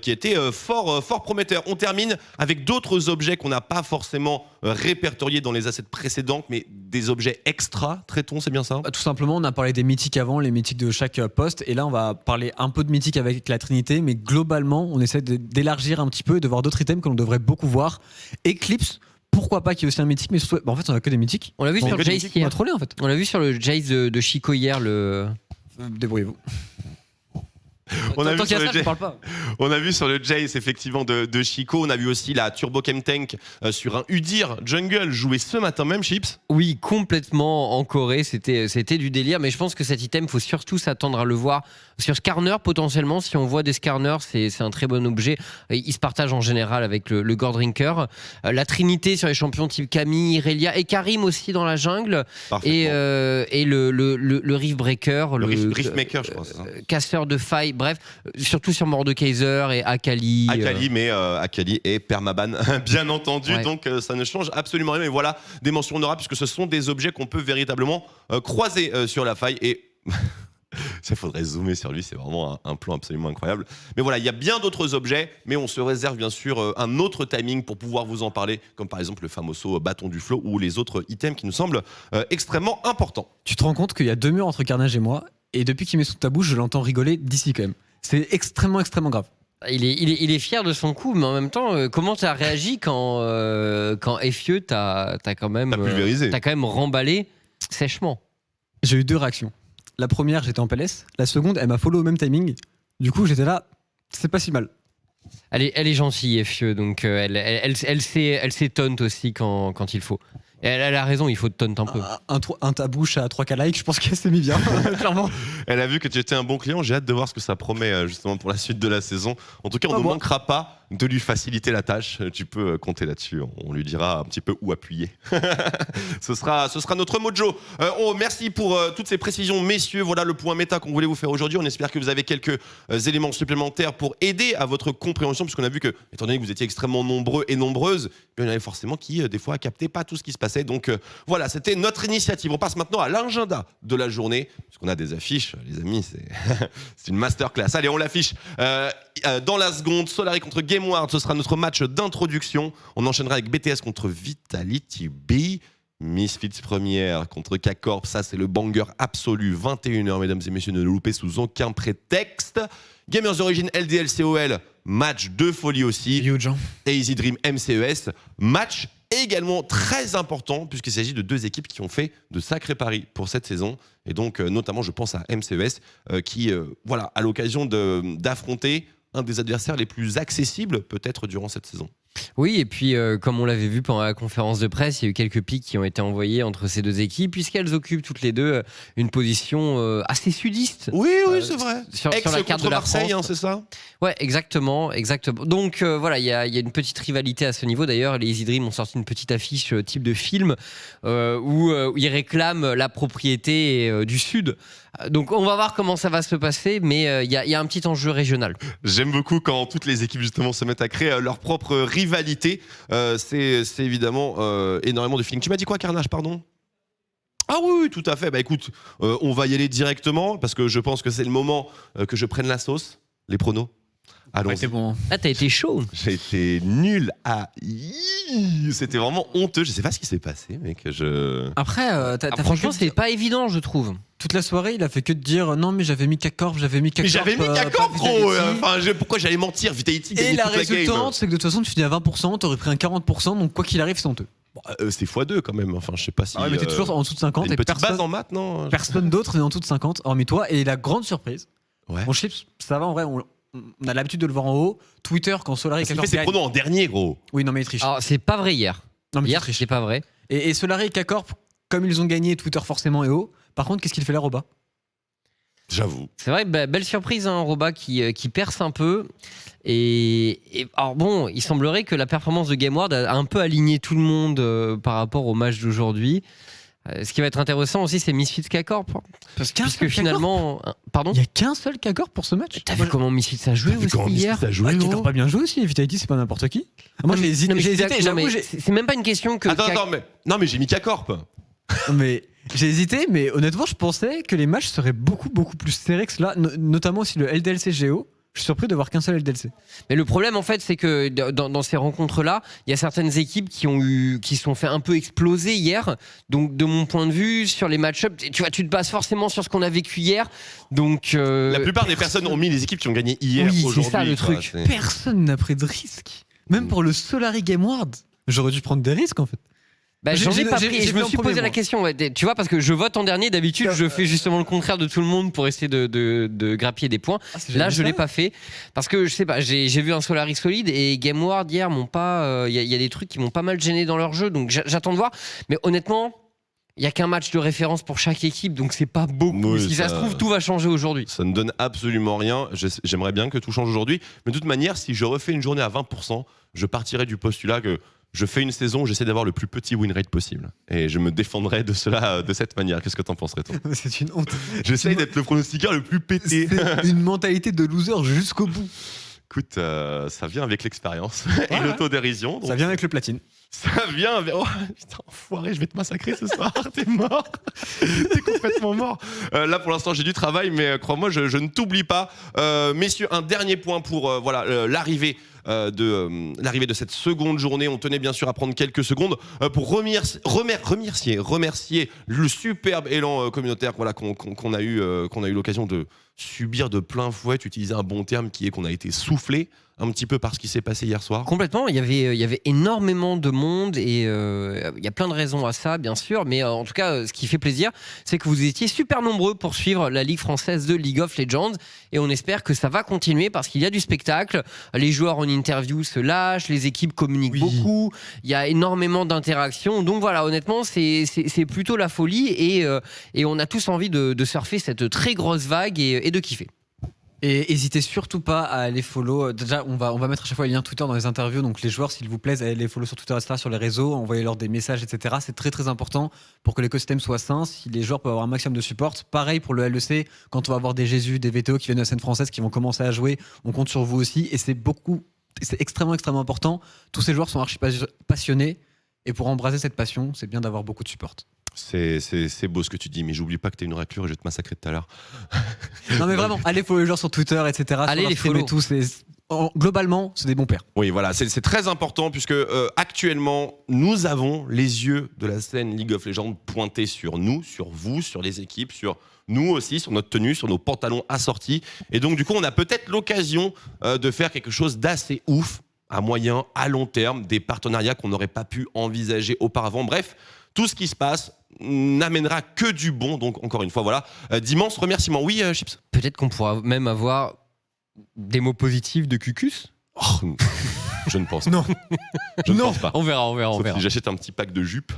qui était fort prometteur. On termine avec d'autres objets qu'on n'a pas forcément répertoriés dans les assets précédentes, mais des objets extra, traitons, c'est bien ça? Tout simplement, on a parlé des mythiques avant, les mythiques de chaque poste, et là on va parler un peu de mythiques avec la Trinité, mais globalement on essaie d'élargir un petit peu et de voir d'autres items que l'on devrait beaucoup voir. Eclipse, pourquoi pas qu'il y ait aussi un mythique, mais surtout, en fait on a que des mythiques. On l'a vu sur le Jace On hier. a trollé en fait. On l'a vu sur le Jace de Chico hier. Débrouillez-vous. On a vu Tant qu'il y sur a le ça, je Jace- parle pas. On a vu sur le Jace effectivement de Chico, on a vu aussi la Turbo Chem Tank sur un Udyr Jungle joué ce matin même, Chips. Oui, complètement en Corée, c'était du délire, mais je pense que cet item, faut surtout s'attendre à le voir sur Skarner potentiellement. Si on voit des Skarners, c'est un très bon objet. Il se partage en général avec le Gordrinker. La Trinité sur les champions type Camille, Irelia et Karim aussi dans la jungle. Et le Rift Breaker, le Riftmaker, je pense. casseur de failles, bref, surtout sur Mordekaiser et Akali. Akali et Permaban, bien entendu, Ouais. donc ça ne change absolument rien. Mais voilà, des mentions honorables, puisque ce sont des objets qu'on peut véritablement croiser sur la faille. Et ça faudrait zoomer sur lui, c'est vraiment un plan absolument incroyable. Mais voilà, il y a bien d'autres objets, mais on se réserve bien sûr un autre timing pour pouvoir vous en parler, comme par exemple le famoso bâton du flow ou les autres items qui nous semblent extrêmement importants. Tu te rends compte qu'il y a 2 murs entre Carnage et moi, et depuis qu'il met sous ta bouche, je l'entends rigoler d'ici quand même. C'est extrêmement grave. Il est fier de son coup, mais en même temps, comment tu as réagi quand Fieux t'as quand même T'as pulvérisé. t'as quand même remballé sèchement? J'ai eu 2 réactions. La première, j'étais en PLS. La seconde, elle m'a follow au même timing. Du coup, j'étais là, c'est pas si mal. Elle est gentille, Fieux, donc elle sait taunt aussi quand il faut. Et elle a raison, il faut taunt un peu. Un ta bouche à 3K like, je pense qu'elle s'est mis bien, clairement. Elle a vu que tu étais un bon client, j'ai hâte de voir ce que ça promet justement pour la suite de la saison. En tout cas, on ne manquera pas de lui faciliter la tâche, tu peux compter là-dessus, on lui dira un petit peu où appuyer. ce sera notre mojo. Merci pour toutes ces précisions, messieurs. Voilà le point méta qu'on voulait vous faire aujourd'hui. On espère que vous avez quelques éléments supplémentaires pour aider à votre compréhension, puisqu'on a vu que, étant donné que vous étiez extrêmement nombreux et nombreuses, il y en avait forcément qui, des fois, captaient pas tout ce qui se passait. Donc voilà, c'était notre initiative. On passe maintenant à l'agenda de la journée, puisqu'on a des affiches, les amis, c'est une masterclass. Allez, on l'affiche. Dans la seconde, Solari contre GameWard, ce sera notre match d'introduction. On enchaînera avec BTS contre Vitality B. Misfits première contre K-Corp, ça c'est le banger absolu. 21h, mesdames et messieurs, ne le loupez sous aucun prétexte. Gamers Origin LDLCOL, match de folie aussi. Huge, hein. Et Easy Dream MCES, match également très important, puisqu'il s'agit de 2 équipes qui ont fait de sacrés paris pour cette saison. Et donc, notamment, je pense à MCES, qui a l'occasion d'affronter un des adversaires les plus accessibles, peut-être, durant cette saison. Oui, et puis comme on l'avait vu pendant la conférence de presse, il y a eu quelques pics qui ont été envoyés entre ces 2 équipes, puisqu'elles occupent toutes les 2 une position assez sudiste. Oui, c'est vrai. Sur la carte de la Marseille, France. c'est ça? Ouais, exactement. Donc voilà, il y a une petite rivalité à ce niveau. D'ailleurs, les Easy Dream ont sorti une petite affiche type de film où ils réclament la propriété du Sud. Donc on va voir comment ça va se passer, mais il y a un petit enjeu régional. J'aime beaucoup quand toutes les équipes justement se mettent à créer leur propre rivalité. C'est évidemment énormément de feeling. Tu m'as dit quoi, Carnage, pardon? Ah oui, tout à fait. Bah écoute, on va y aller directement parce que je pense que c'est le moment que je prenne la sauce. Les pronos. Allons-y. Ouais, c'est bon. Ah, t'as été chaud. J'ai été nul à... C'était vraiment honteux. Je sais pas ce qui s'est passé, mec. Après, Franchement, c'est pas évident, je trouve. toute la soirée, il a fait que de dire non, mais j'avais mis K-Corp, j'avais mis K-Corp. Mais j'avais mis K-Corp, gros. Pourquoi j'allais mentir? Vitality Et gagnait la toute la game. résultante, c'est que de toute façon, tu finis à 20%, t'aurais pris un 40%, donc quoi qu'il arrive, c'est honteux. Bon, c'était x2 quand même. Enfin, je sais pas si. Ah ouais, mais t'es toujours en dessous de 50 une et petite base en maths, non? personne d'autre n'est en dessous de 50, hormis toi. Et la grande surprise, Ouais. mon Chips, ça va en vrai, on a l'habitude de le voir en haut. Twitter, quand Solari et Parce qu'il K-Corp fait ses gagnent. pronos en dernier, gros. Oui, non, mais il triche. Alors, c'est pas vrai hier. Non, mais il Hier, triche. c'est pas vrai. Et Solari et K-Corp, comme ils ont gagné, Twitter forcément est haut. Par contre, qu'est-ce qu'il fait là, Roba? J'avoue. C'est vrai, belle surprise, hein, Roba qui perce un peu. Et alors bon, il semblerait que la performance de GameWard a un peu aligné tout le monde par rapport au match d'aujourd'hui. Ce qui va être intéressant aussi, c'est Misfits K-Corp. Puisque finalement. Pardon? Il n'y a qu'un seul K-Corp pour ce match. T'as vu comment Misfits a joué T'as vu aussi comment hier? Misfits a joué, K-Corp gros pas bien joué aussi. Vitality, c'est pas n'importe qui. Moi, j'ai hésité. Non, mais J'ai je suis hésité. d'accord, J'avoue, mais c'est même pas une question que. Attends, non, mais j'ai mis K-Corp. mais j'ai hésité, mais honnêtement, je pensais que les matchs seraient beaucoup plus serrés que cela, notamment aussi le LDLC Géo. Je suis surpris de voir qu'un seul LDLC. Mais le problème, en fait, c'est que dans ces rencontres-là, il y a certaines équipes qui sont fait un peu exploser hier. Donc, de mon point de vue, sur les match-ups, tu te bases forcément sur ce qu'on a vécu hier. Donc, la plupart des personnes ont mis les équipes qui ont gagné hier. Oui, aujourd'hui. c'est ça le truc. Personne n'a pris de risque. Même pour le Solary Game Award. J'aurais dû prendre des risques, en fait. J'en ai pas pris. Je me suis posé la question. Ouais, tu vois, parce que je vote en dernier. D'habitude, je fais justement le contraire de tout le monde pour essayer de grappiller des points. Là, je l'ai pas fait parce que je sais pas. J'ai vu un Solary solide et Game Award hier m'ont pas. Il y a des trucs qui m'ont pas mal gêné dans leur jeu. Donc j'attends de voir. Mais honnêtement, il y a qu'un match de référence pour chaque équipe, donc c'est pas beaucoup. Oui, si ça se trouve, tout va changer aujourd'hui. Ça ne donne absolument rien. J'aimerais bien que tout change aujourd'hui. Mais de toute manière, si je refais une journée à 20%, je partirai du postulat que je fais une saison où j'essaie d'avoir le plus petit win rate possible. Et je me défendrai de cela de cette manière. Qu'est-ce que t'en penserais, toi ? C'est une honte. J'essaie d'être le pronostiqueur le plus pété. C'est une mentalité de loser jusqu'au bout. Écoute, ça vient avec l'expérience et l'autodérision. Ça vient avec le platine. Ça vient avec... Oh, putain, enfoiré, je vais te massacrer ce soir. T'es mort. T'es complètement mort. Là, pour l'instant, j'ai du travail, mais crois-moi, je ne t'oublie pas. Messieurs, un dernier point pour l'arrivée de cette seconde journée. On tenait bien sûr à prendre quelques secondes pour remercier le superbe élan communautaire qu'on a eu l'occasion de subir de plein fouet, utiliser un bon terme qui est qu'on a été soufflé un petit peu par ce qui s'est passé hier soir. Complètement, il y avait énormément de monde et il y a plein de raisons à ça, bien sûr, mais en tout cas, ce qui fait plaisir, c'est que vous étiez super nombreux pour suivre la Ligue française de League of Legends et on espère que ça va continuer parce qu'il y a du spectacle, les joueurs en interview se lâchent, les équipes communiquent beaucoup, il y a énormément d'interactions, donc voilà, honnêtement, c'est plutôt la folie et on a tous envie de surfer cette très grosse vague et de kiffer. Et n'hésitez surtout pas à aller follow. Déjà, on va mettre à chaque fois les liens Twitter dans les interviews. Donc les joueurs, s'il vous plaît, allez les follow sur Twitter, etc., sur les réseaux, envoyez-leur des messages, etc. C'est très très important pour que l'écosystème soit sain. Si les joueurs peuvent avoir un maximum de support, pareil pour le LEC. Quand on va avoir des Jésus, des VTO qui viennent de la scène française, qui vont commencer à jouer, on compte sur vous aussi. Et c'est extrêmement important. Tous ces joueurs sont archi passionnés. Et pour embraser cette passion, c'est bien d'avoir beaucoup de support. C'est beau ce que tu dis, mais j'oublie pas que t'es une raclure et je vais te massacrer tout à l'heure. Non mais vraiment, allez follow les joueurs sur Twitter, etc. Allez les follow tous. Globalement, c'est des bons pairs. Oui, voilà, c'est très important puisque actuellement, nous avons les yeux de la scène League of Legends pointés sur nous, sur vous, sur les équipes, sur nous aussi, sur notre tenue, sur nos pantalons assortis. Et donc, du coup, on a peut-être l'occasion de faire quelque chose d'assez ouf à moyen, à long terme, des partenariats qu'on n'aurait pas pu envisager auparavant. Bref, tout ce qui se passe n'amènera que du bon. Donc, encore une fois, voilà, d'immenses remerciements. Oui, Chips ? Peut-être qu'on pourra même avoir des mots positifs de Cucus. Je ne pense pas. Non. Je ne pense pas. On verra. Si j'achète un petit pack de jupes,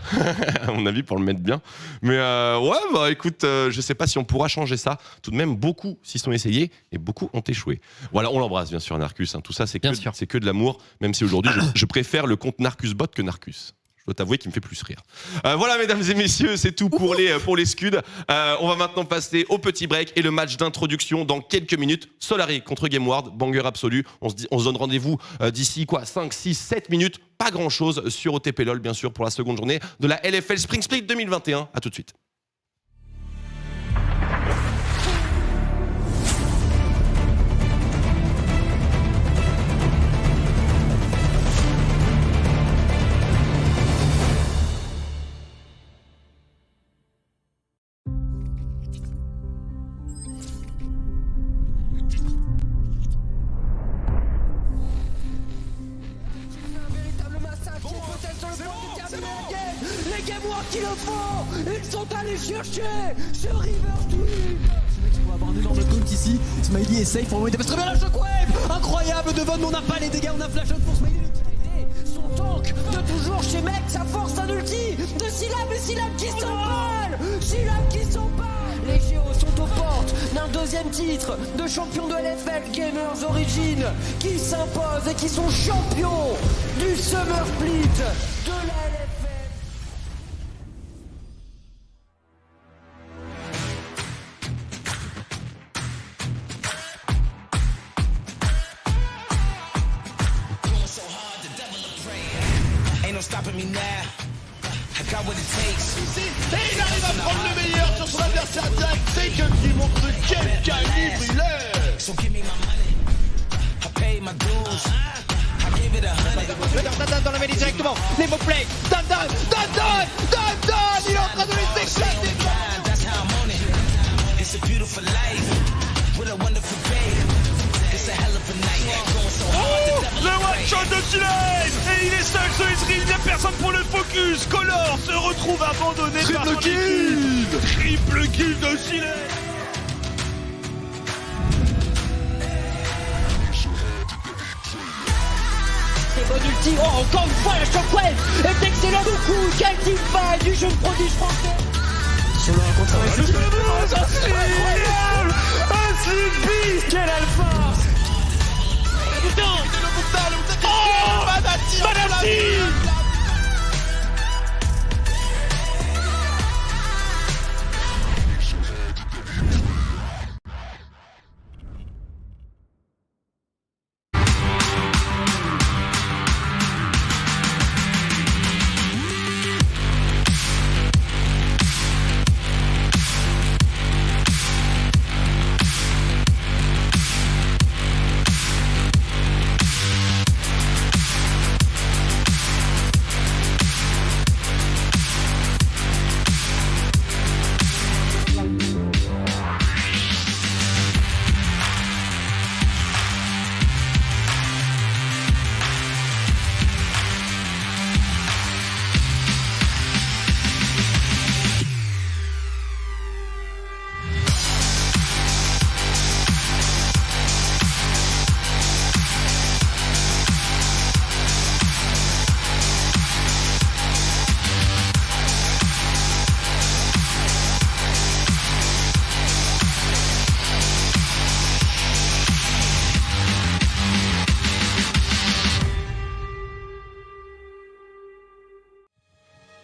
à mon avis, pour le mettre bien. Mais ouais, bah écoute, je sais pas si on pourra changer ça. Tout de même, beaucoup s'y sont essayés et beaucoup ont échoué. Voilà, on l'embrasse bien sûr, Narcus. Hein. Tout ça, c'est que de l'amour, même si aujourd'hui, je préfère le compte Narcusbot que Narcus. Je dois t'avouer qu'il me fait plus rire. Voilà, mesdames et messieurs, c'est tout pour les scuds. On va maintenant passer au petit break et le match d'introduction dans quelques minutes. Solary contre GameWard, banger absolu. On se donne rendez-vous d'ici 5, 6, 7 minutes. Pas grand-chose sur OTP LOL, bien sûr, pour la seconde journée de la LFL Spring Split 2021. À tout de suite. Qu'ils le font, ils sont allés chercher ce River Twin. Il faut avoir un énorme compte ici. Smiley est safe pour le moment. Il très bien la shockwave. Incroyable devant nous, on n'a pas les dégâts, on a flash out pour Smiley. Son tank de toujours chez Mec, sa force un ulti de Syllab et Syllab qui s'emballe. Syllab qui s'emballe. Les Géos sont aux portes d'un deuxième titre de champion de LFL Gamers Origin qui s'impose et qui sont champions du Summer Split de la LFL. Et il arrive à prendre le meilleur sur son adversaire direct. Taken qui montre quel calibre il est. Dan dans la mêlée directement. Les mots play. Dan. Il est en train de les éclater. Le one-shot de Silène. Et il est seul sur les il n'y a personne pour le focus. Color se retrouve abandonné par son équipe. Triple kill de Silène. Bon ulti, encore une fois la Shockwave est excellent du coup, quel teamfight du jeune prodige français. Sur un contre Incroyable. Un Sleepy. Quel alpha. Manati.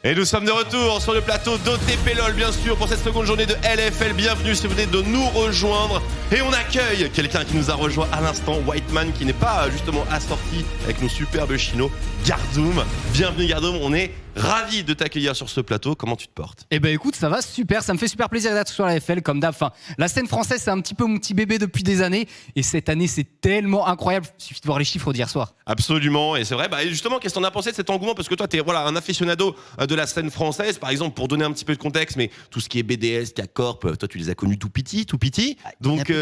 Et nous sommes de retour sur le plateau d'OTP LOL, bien sûr, pour cette seconde journée de LFL. Bienvenue si vous venez de nous rejoindre. Et on accueille quelqu'un qui nous a rejoint à l'instant, Whiteman, qui n'est pas justement assorti avec nos superbes chinos, Gardoum. Bienvenue Gardoum, on est ravis de t'accueillir sur ce plateau. Comment tu te portes ? Eh ben écoute, ça va super, ça me fait super plaisir d'être sur la FL comme d'hab. Enfin, la scène française, c'est un petit peu mon petit bébé depuis des années. Et cette année, c'est tellement incroyable. Il suffit de voir les chiffres d'hier soir. Absolument, et c'est vrai. Et justement, qu'est-ce que t'en as pensé de cet engouement ? Parce que toi, t'es un aficionado de la scène française, par exemple, pour donner un petit peu de contexte, mais tout ce qui est BDS, K-Corp, toi, tu les as connus tout petit. Donc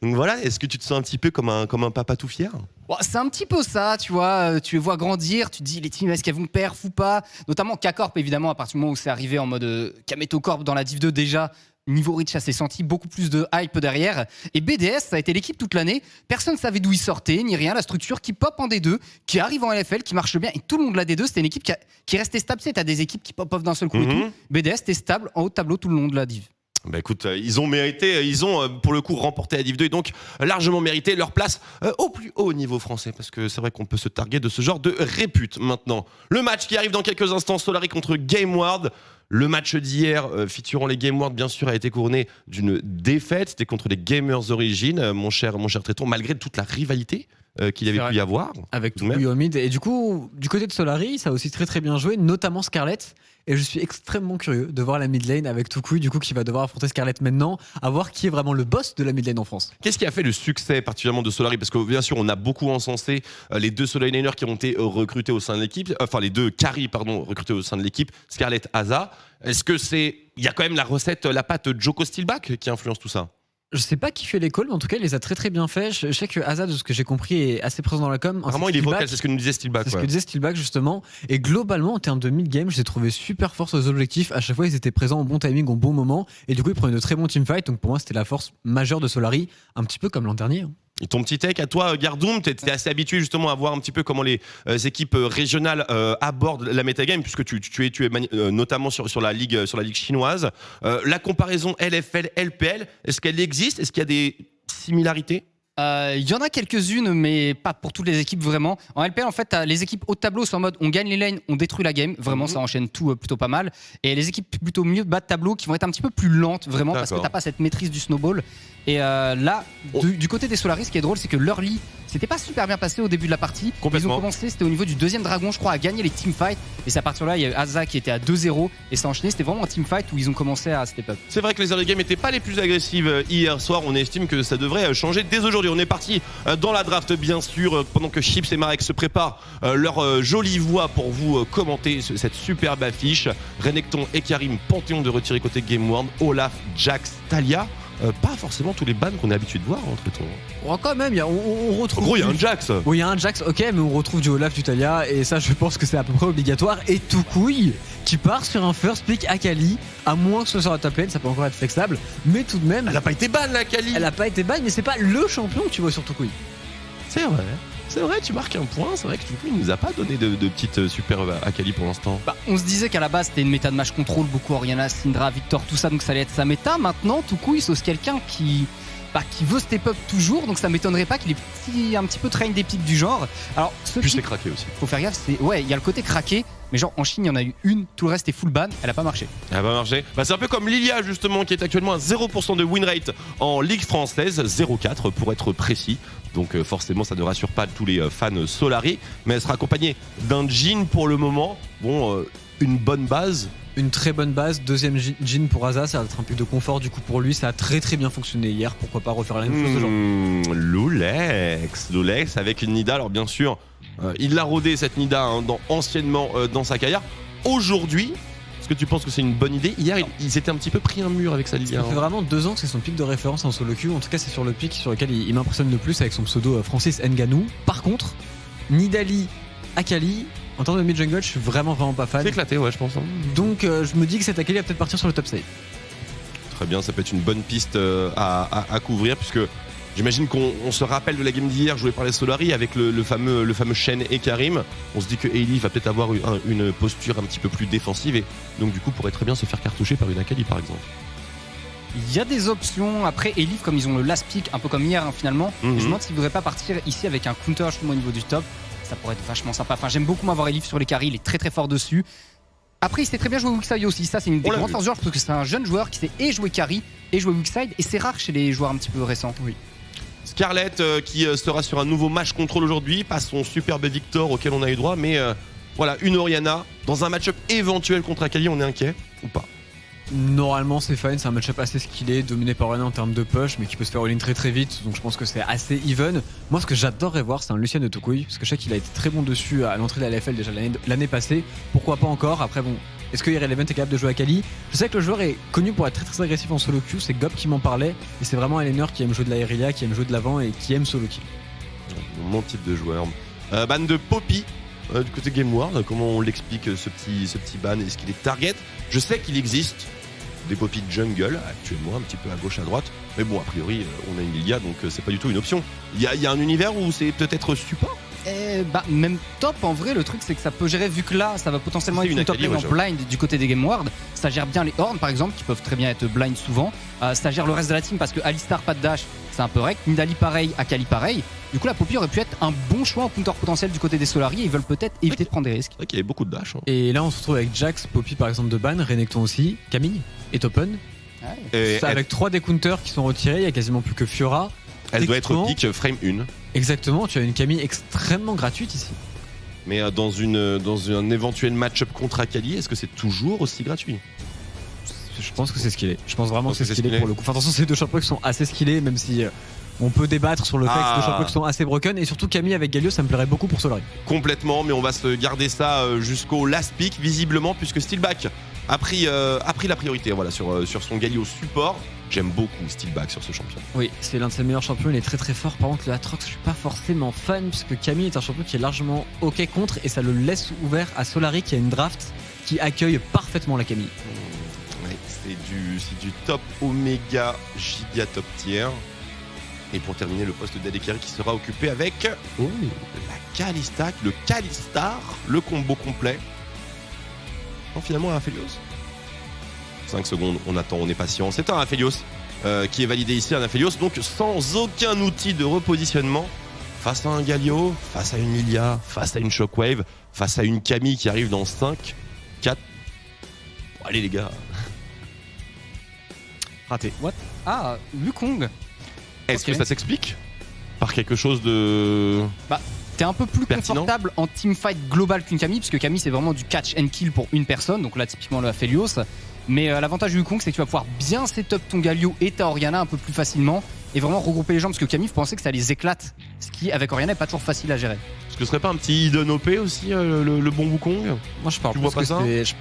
voilà, est-ce que tu te sens un petit peu comme un papa tout fier ? Bon, c'est un petit peu ça, tu vois. Tu les vois grandir, tu te dis les teams, est-ce qu'elles vont perf ou pas ? Notamment K-Corp, évidemment, à partir du moment où c'est arrivé en mode Kameto Corp dans la Div 2 déjà. Niveau reach, ça s'est senti, beaucoup plus de hype derrière. Et BDS, ça a été l'équipe toute l'année. Personne ne savait d'où ils sortaient, ni rien. La structure qui pop en D2, qui arrive en LFL, qui marche bien. Et tout le monde de la D2, c'était une équipe qui restait stable. Tu sais, t'as des équipes qui pop off d'un seul coup et tout. BDS, c'était stable en haut de tableau tout le long de la Div. Bah écoute, ils ont mérité, ils ont pour le coup remporté la Div 2 et donc largement mérité leur place au plus haut niveau français, parce que c'est vrai qu'on peut se targuer de ce genre de répute maintenant. Le match qui arrive dans quelques instants, Solary contre GameWorld. Le match d'hier, featurant les GameWorld, bien sûr, a été couronné d'une défaite. C'était contre les Gamers Origins, mon cher Tréton, malgré toute la rivalité qu'il avait pu y avoir. Avec tout au mid. Et du coup, du côté de Solary, ça a aussi très très bien joué, notamment Scarlett. Et je suis extrêmement curieux de voir la mid lane avec Toucouille, du coup, qui va devoir affronter Scarlett maintenant, à voir qui est vraiment le boss de la mid lane en France. Qu'est-ce qui a fait le succès particulièrement de Solary ? Parce que bien sûr, on a beaucoup encensé les deux solo laners qui ont été recrutés au sein de l'équipe, enfin les deux carries, recrutés au sein de l'équipe, Scarlett, Asa. Est-ce que il y a quand même la recette, la patte Joko Steelback qui influence tout ça ? Je sais pas qui fait les calls, mais en tout cas, il les a très très bien fait. Je sais que Asa, de ce que j'ai compris, est assez présent dans la com. Vraiment, il est vocal, c'est ce que nous disait Steelback. C'est ce que disait Steelback, justement. Et globalement, en termes de mid-game, je les ai trouvés super forts sur les objectifs. À chaque fois, ils étaient présents au bon timing, au bon moment. Et du coup, ils prenaient de très bons teamfights. Donc pour moi, c'était la force majeure de Solary, un petit peu comme l'an dernier. Et ton petit take à toi, Gardoum, tu es assez habitué justement à voir un petit peu comment les équipes régionales abordent la metagame, puisque tu es notamment sur la ligue chinoise. La comparaison LFL-LPL, est-ce qu'elle existe ? Est-ce qu'il y a des similarités ? Il y en a quelques-unes, mais pas pour toutes les équipes vraiment. En LPL, en fait, les équipes haut de tableau sont en mode on gagne les lanes, on détruit la game. Vraiment, ça enchaîne tout plutôt pas mal. Et les équipes plutôt milieu de bas de tableau qui vont être un petit peu plus lentes, vraiment, parce que t'as pas cette maîtrise du snowball. Et là, du côté des Solary, ce qui est drôle, c'est que l'early, c'était pas super bien passé au début de la partie. Ils Complètement. ont commencé, c'était au niveau du deuxième dragon, je crois, à gagner les teamfights. Et c'est à partir de là, il y a eu Asa qui était à 2-0 et ça a enchaîné. C'était vraiment un teamfight où ils ont commencé à step up. C'est vrai que les early games n'étaient pas les plus agressives hier soir. On estime que ça devrait changer dès aujourd'hui. On est parti dans la draft, bien sûr, pendant que Chips et Marek se préparent leur jolie voix pour vous commenter cette superbe affiche. Renekton et Karim, Panthéon de retirer côté Game World. Olaf, Jax, Talia. Pas forcément tous les bans qu'on est habitué de voir entre temps. Oh, quand même, on En retrouve. gros, il y a un Jax. Oui, il y a un Jax, ok, mais on retrouve du Olaf, du Talia, et ça, je pense que c'est à peu près obligatoire. Et Toucouille qui part sur un first pick Akali, à moins que ce soit à top lane, ça peut encore être flexable, mais tout de même, Elle a pas été ban, la Kali. elle a pas été ban, mais c'est pas le champion que tu vois sur Toucouille. C'est vrai. C'est vrai, tu marques un point. C'est vrai que du coup, il nous a pas donné de petites super Akali pour l'instant. Bah, on se disait qu'à la base c'était une méta de match control, beaucoup Oriana, Syndra, Victor, tout ça, donc ça allait être sa méta. Maintenant, tout coup, il sauce quelqu'un qui veut step up toujours, donc ça m'étonnerait pas qu'il ait un petit peu train des pics du genre. Alors, ce Puis qui c'est craqué aussi. faut faire gaffe, c'est il y a le côté craqué, mais genre en Chine il y en a eu une, tout le reste est full ban, elle a pas marché. Elle va marcher. C'est un peu comme Lilia justement qui est actuellement à 0% de win rate en Ligue française, 0,4 pour être précis. Donc forcément ça ne rassure pas tous les fans Solari, mais elle sera accompagnée d'un Jhin pour le moment. Bon, une bonne base. Une très bonne base, deuxième Jhin pour Asa, ça va être un pic de confort du coup pour lui, ça a très très bien fonctionné hier, pourquoi pas refaire la même chose aujourd'hui. Lulex avec une Nida. Alors bien sûr, il l'a rodé cette Nida anciennement dans sa carrière. Aujourd'hui, est-ce que tu penses que c'est une bonne idée? Hier, il s'était un petit peu pris un mur avec sa Lilia. Ça fait vraiment 2 ans que c'est son pic de référence en solo queue. En tout cas, c'est sur le pic sur lequel il m'impressionne le plus avec son pseudo Francis Ngannou. Par contre, Nidalee, Akali, en termes de mid-jungle, je suis vraiment pas fan. C'est éclaté, ouais, je pense. Donc, je me dis que cette Akali va peut-être partir sur le top side. Très bien, ça peut être une bonne piste à couvrir, puisque j'imagine qu'on se rappelle de la game d'hier jouée par les Solari avec le fameux Shen et Karim. On se dit que Hailey va peut-être avoir une posture un petit peu plus défensive et donc du coup pourrait très bien se faire cartoucher par une Akali par exemple. Il y a des options, après Elif comme ils ont le last pick, un peu comme hier finalement, je me demande s'ils ne voudraient pas partir ici avec un counter justement au niveau du top. Ça pourrait être vachement sympa. Enfin, j'aime beaucoup m'avoir Elif sur les carries, il est très très fort dessus. Après, il sait très bien jouer Weakside aussi. Ça, c'est une des grandes forces du joueur parce que c'est un jeune joueur qui sait et jouer carry et jouer Weakside. Et c'est rare chez les joueurs un petit peu récents. Oui. Scarlett qui sera sur un nouveau match contrôle aujourd'hui, pas son superbe victor auquel on a eu droit, mais voilà, une Oriana dans un match-up éventuel contre Akali, on est inquiet ou pas? Normalement, c'est fine, c'est un match-up assez skillé, dominé par Oriana en termes de push, mais qui peut se faire all-in très très vite, donc je pense que c'est assez even. Moi, ce que j'adorerais voir, c'est un Lucien de Toucouille, parce que je sais qu'il a été très bon dessus à l'entrée de la LFL déjà l'année passée. Pourquoi pas encore? Après, bon, est-ce que Irrelevant est capable de jouer à Kali? Je sais que le joueur est connu pour être très très agressif en solo queue, c'est Gob qui m'en parlait, et c'est vraiment un laner qui aime jouer de la Irelia, qui aime jouer de l'avant et qui aime solo kill. Mon type de joueur. Ban de Poppy du côté Game World, comment on l'explique ce petit ban? Est-ce qu'il est target? Je sais qu'il existe des Poppy jungle actuellement, un petit peu à gauche à droite, mais bon, a priori, on a une Lilia, donc c'est pas du tout une option. Il y a un univers où c'est peut-être support? Même top en vrai, le truc c'est que ça peut gérer, vu que là ça va potentiellement être une top lane en blind du côté des Game World, ça gère bien les Horns par exemple qui peuvent très bien être blind souvent, ça gère le reste de la team parce que Alistar pas de dash, c'est un peu rec, Nidalee pareil, Akali pareil, du coup la Poppy aurait pu être un bon choix en counter potentiel du côté des Solari et ils veulent peut-être éviter de prendre des risques. C'est vrai qu'il y avait beaucoup de dash. Et là, on se retrouve avec Jax, Poppy par exemple de ban, Renekton aussi, Camille est open. Et Ça, avec 3 des counters qui sont retirés, il y a quasiment plus que Fiora. elle doit être Techniquement, pick frame 1. Exactement, tu as une Camille extrêmement gratuite ici. Mais dans un éventuel match-up contre Akali, est-ce que c'est toujours aussi gratuit? Je pense que c'est ce qu'il est. Je pense vraiment que c'est ce qu'il skillé. est pour le coup. Enfin, attention, c'est 2 champions qui sont assez skillés, même si on peut débattre sur le fait que c'est 2 champions qui sont assez broken. Et surtout, Camille avec Galio, ça me plairait beaucoup pour Solari. Complètement, mais on va se garder ça jusqu'au last pick, visiblement, puisque Steelback a pris la priorité voilà, sur son Galio support. J'aime beaucoup Steelback sur ce champion. Oui, c'est l'un de ses meilleurs champions, il est très très fort. Par contre, le Atrox, je suis pas forcément fan, puisque Camille est un champion qui est largement ok contre, et ça le laisse ouvert à Solari qui a une draft qui accueille parfaitement la Camille. Ouais, c'est du top Oméga Giga top tier. Et pour terminer, le poste d'Adekari qui sera occupé avec la Kalista, le Kalistar, le combo complet. Non, finalement, un Aphelios. 5 secondes, on attend, on est patient. C'est un Aphelios qui est validé ici, un Aphelios, donc sans aucun outil de repositionnement. Face à un Galio, face à une Lilia, face à une Shockwave, face à une Camille qui arrive dans 5, 4. Bon, allez les gars. Raté. What? Ah, Wukong. Est-ce Ok. que ça s'explique? par quelque chose de... T'es un peu plus pertinent. confortable en teamfight global qu'une Camille, parce que Camille c'est vraiment du catch and kill pour une personne, donc là typiquement le Aphelios. Mais l'avantage du Wukong c'est que tu vas pouvoir bien setup ton Galio et ta Orianna un peu plus facilement et vraiment regrouper les gens, parce que Camille pensait que ça les éclate, ce qui avec Orianna n'est pas toujours facile à gérer. Est-ce que ce serait pas un petit hidden OP aussi, le bon Wukong? Moi je parle Tu plus vois pas que ça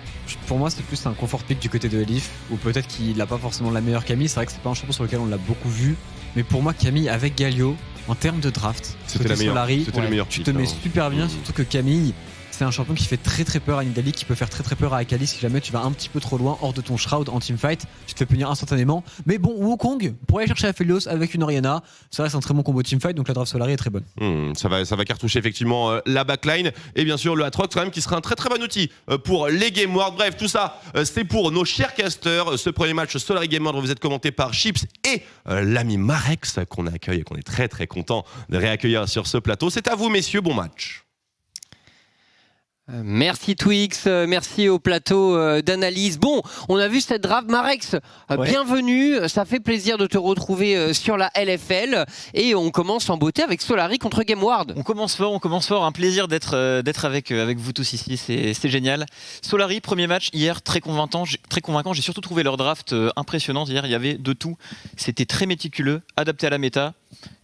pour moi c'est plus un comfort pick du côté de Elif, ou peut-être qu'il a pas forcément la meilleure Camille. C'est vrai que c'est pas un champion sur lequel on l'a beaucoup vu, mais pour moi Camille avec Galio en termes de draft, C'était la meilleure. Solari, C'était le meilleur tu pick, te mets hein. super bien, surtout que Camille c'est un champion qui fait très très peur à Nidalee, qui peut faire très très peur à Akali si jamais tu vas un petit peu trop loin hors de ton shroud en teamfight, tu te fais punir instantanément. Mais bon, Wukong pour aller chercher Aphelios avec une Orianna, ça reste un très bon combo teamfight, donc la draft Solari est très bonne. Ça va cartoucher effectivement la backline et bien sûr le Aatrox quand même qui sera un très très bon outil pour les Game World. Bref, tout ça c'est pour nos chers casters. Ce premier match Solari Game World vous êtes commenté par Chips et l'ami Marex qu'on accueille et qu'on est très très content de réaccueillir sur ce plateau. C'est à vous messieurs, bon match. Merci Twix, merci au plateau d'analyse. Bon, on a vu cette draft Marex, bienvenue, ça fait plaisir de te retrouver sur la LFL et on commence en beauté avec Solari contre GameWard. On commence fort, un plaisir d'être avec vous tous ici, c'est génial. Solari, premier match hier, très convaincant, j'ai surtout trouvé leur draft impressionnant hier, il y avait de tout, c'était très méticuleux, adapté à la méta.